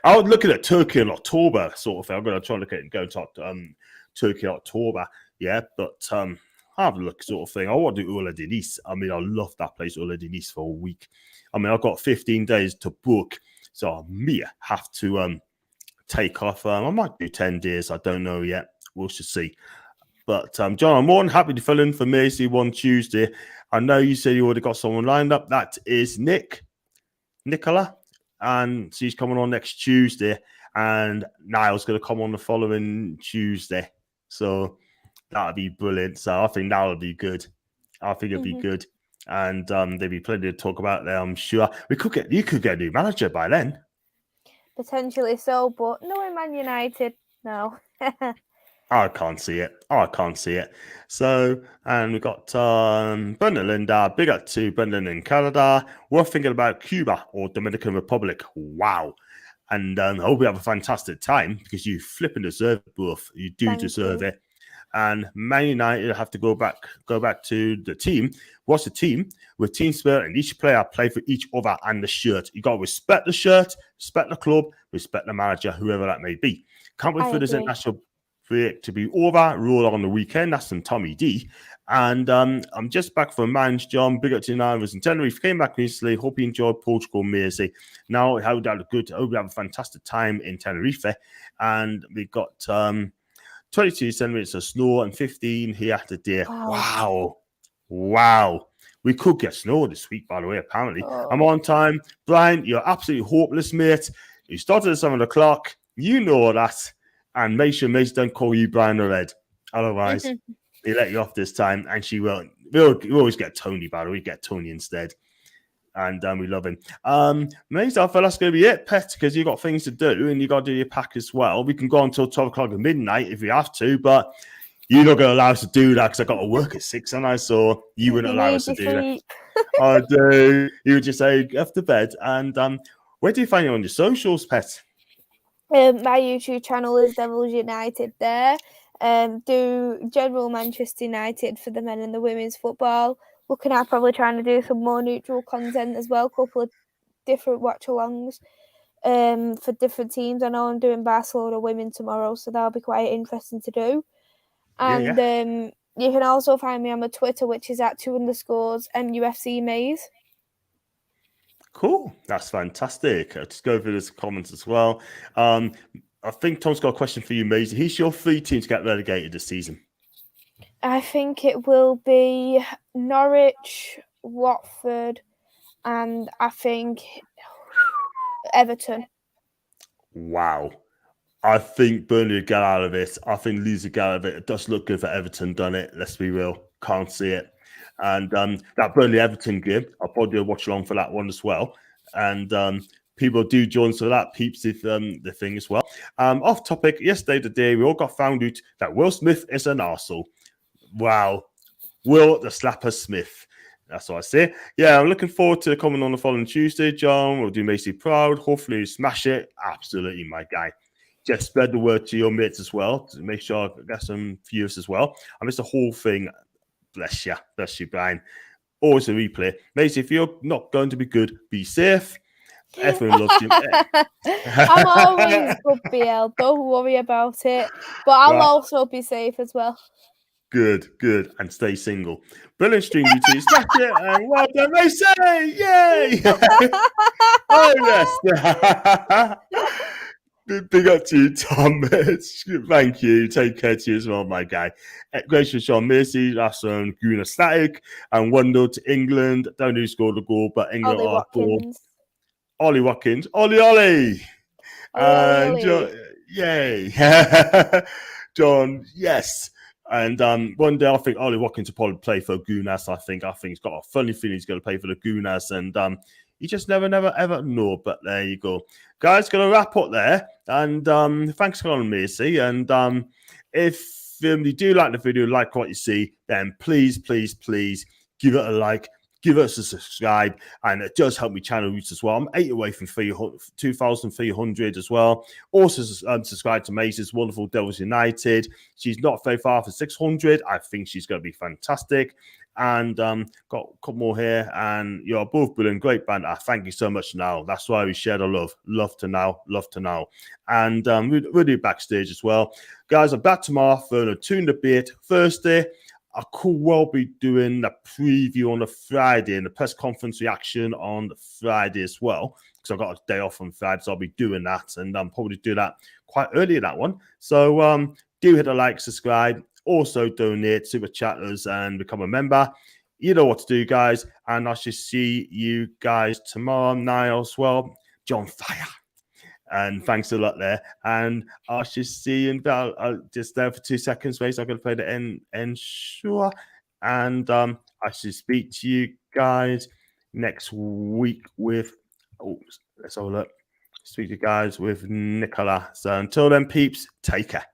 I was looking at Turkey in October, sort of thing. I'm going to try and look at go to Turkey in October. Yeah, but I have a look sort of thing. I want to do Ula de Nice. I mean, I love that place, Ula de Nice, for a week. I mean, I've got 15 days to book, so I may have to take off. I might do 10 days. I don't know yet. We'll just see. But, John, I'm more than happy to fill in for Macy one Tuesday. I know you said you already got someone lined up. That is Nicola. And she's coming on next Tuesday. And Niall's going to come on the following Tuesday. So that'll be brilliant. So I think that'll be good. I think it'll be good. And there'll be plenty to talk about there, I'm sure. You could get a new manager by then. Potentially so, but no, Man United, no. I can't see it. So, and we've got Brendan Linda, big up to Brendan in Canada. We're thinking about Cuba or Dominican Republic. Wow. And I hope we have a fantastic time because you flipping deserve it, both. You do deserve it. And Man United have to go back to the team. What's the team? With team spirit, and each player play for each other and the shirt. You got to respect the shirt, respect the club, respect the manager, whoever that may be. Can't wait for this international break to be over. Roll on the weekend. That's from Tommy D. And I'm just back from Man's John. Big up to I was in Tenerife. Came back recently. Hope you enjoyed Portugal, Macy. Now, how that look good. I hope you have a fantastic time in Tenerife. And we got 22 centimeters of snow and 15 here today. Wow. We could get snow this week, by the way, apparently. I'm on time. Brian, you're absolutely hopeless, mate. You started at 7 o'clock. You know that. And make sure Mace don't call you Brian or Ed. Otherwise, he let you off this time. And she won't. We always get Tony, by the way. We get Tony instead. And we love him. Mace, I feel that's going to be it, Pet, because you got things to do and you got to do your pack as well. We can go until 12 o'clock at midnight if we have to, but you're not going to allow us to do that because I got to work at 6, and I saw you wouldn't allow us to do that. I do. You would just say, go to bed. And where do you find you on your socials, Pet? My YouTube channel is Devils United there. do general Manchester United for the men and the women's football. Looking at probably trying to do some more neutral content as well, a couple of different watch-alongs for different teams. I know I'm doing Barcelona women tomorrow, so that'll be quite interesting to do. And you can also find me on my Twitter, which is at 2_ NUFC MAISY'S. Cool. That's fantastic. I'll just go through this comments as well. I think Tom's got a question for you, Maisie. Who's your 3 teams to get relegated this season? I think it will be Norwich, Watford, and I think Everton. Wow. I think Burnley will get out of it. I think Leeds will get out of it. It does look good for Everton, done it. Let's be real. Can't see it. And that Burnley-Everton game, I'll probably watch along for that one as well. And people do join so that peeps the thing as well. Off topic, yesterday, today, we all got found out that Will Smith is an arsehole. Wow. Will the Slapper Smith. That's what I say. Yeah, I'm looking forward to coming on the following Tuesday, John. We'll do Macy proud. Hopefully you smash it. Absolutely, my guy. Just spread the word to your mates as well to make sure I get some viewers as well. I missed the whole thing. Bless you, Brian. Always a replay. Macy, if you're not going to be good, be safe. Everyone loves you. I'm always good, BL. Don't worry about it. But I'll also be safe as well. Good. And stay single. Brilliant stream, you two. Smash it. And well done, Macy. Yay. Oh, yes. Big up to you, Tom. Thank you. Take care to you as well, my guy. Great for Sean Macy. That's Guna Static. And 1-0 to England. Don't know who scored the goal, but England Ollie are Watkins. Ollie Watkins. Ollie. Ollie. Yay. John, yes. And one day I think Ollie Watkins will probably play for Gunas. I think he's got a funny feeling he's going to play for the Gunas. And you just never, ever know. But there you go. Guys, going to wrap up there. And thanks for calling, Macy. And if you do like the video, like what you see, then please give it a like. Give us a subscribe, and it does help me channel reach as well. I'm 8 away from 2,300 as well. Also, subscribe to MAISY'S Wonderful Devils United. She's not very far for 600. I think she's going to be fantastic. And got a couple more here, and you're both brilliant, great band. Thank you so much. Now that's why we share the love to now. And we'll do backstage as well, guys. I'm back tomorrow for a tune debate Thursday. I could well be doing a preview on a Friday and a press conference reaction on the Friday as well, because I've got a day off on Friday, so I'll be doing that, and I'm probably do that quite early in that one. So do hit a like, subscribe, also donate, super chatters, and become a member. You know what to do, guys, and I shall see you guys tomorrow night as well. John Fire. And thanks a lot there. And I shall see you in about just there for 2 seconds, please. I'm going to play the end sure. And I shall speak to you guys next week with let's have a look. Speak to you guys with Nicola. So until then, peeps, take care.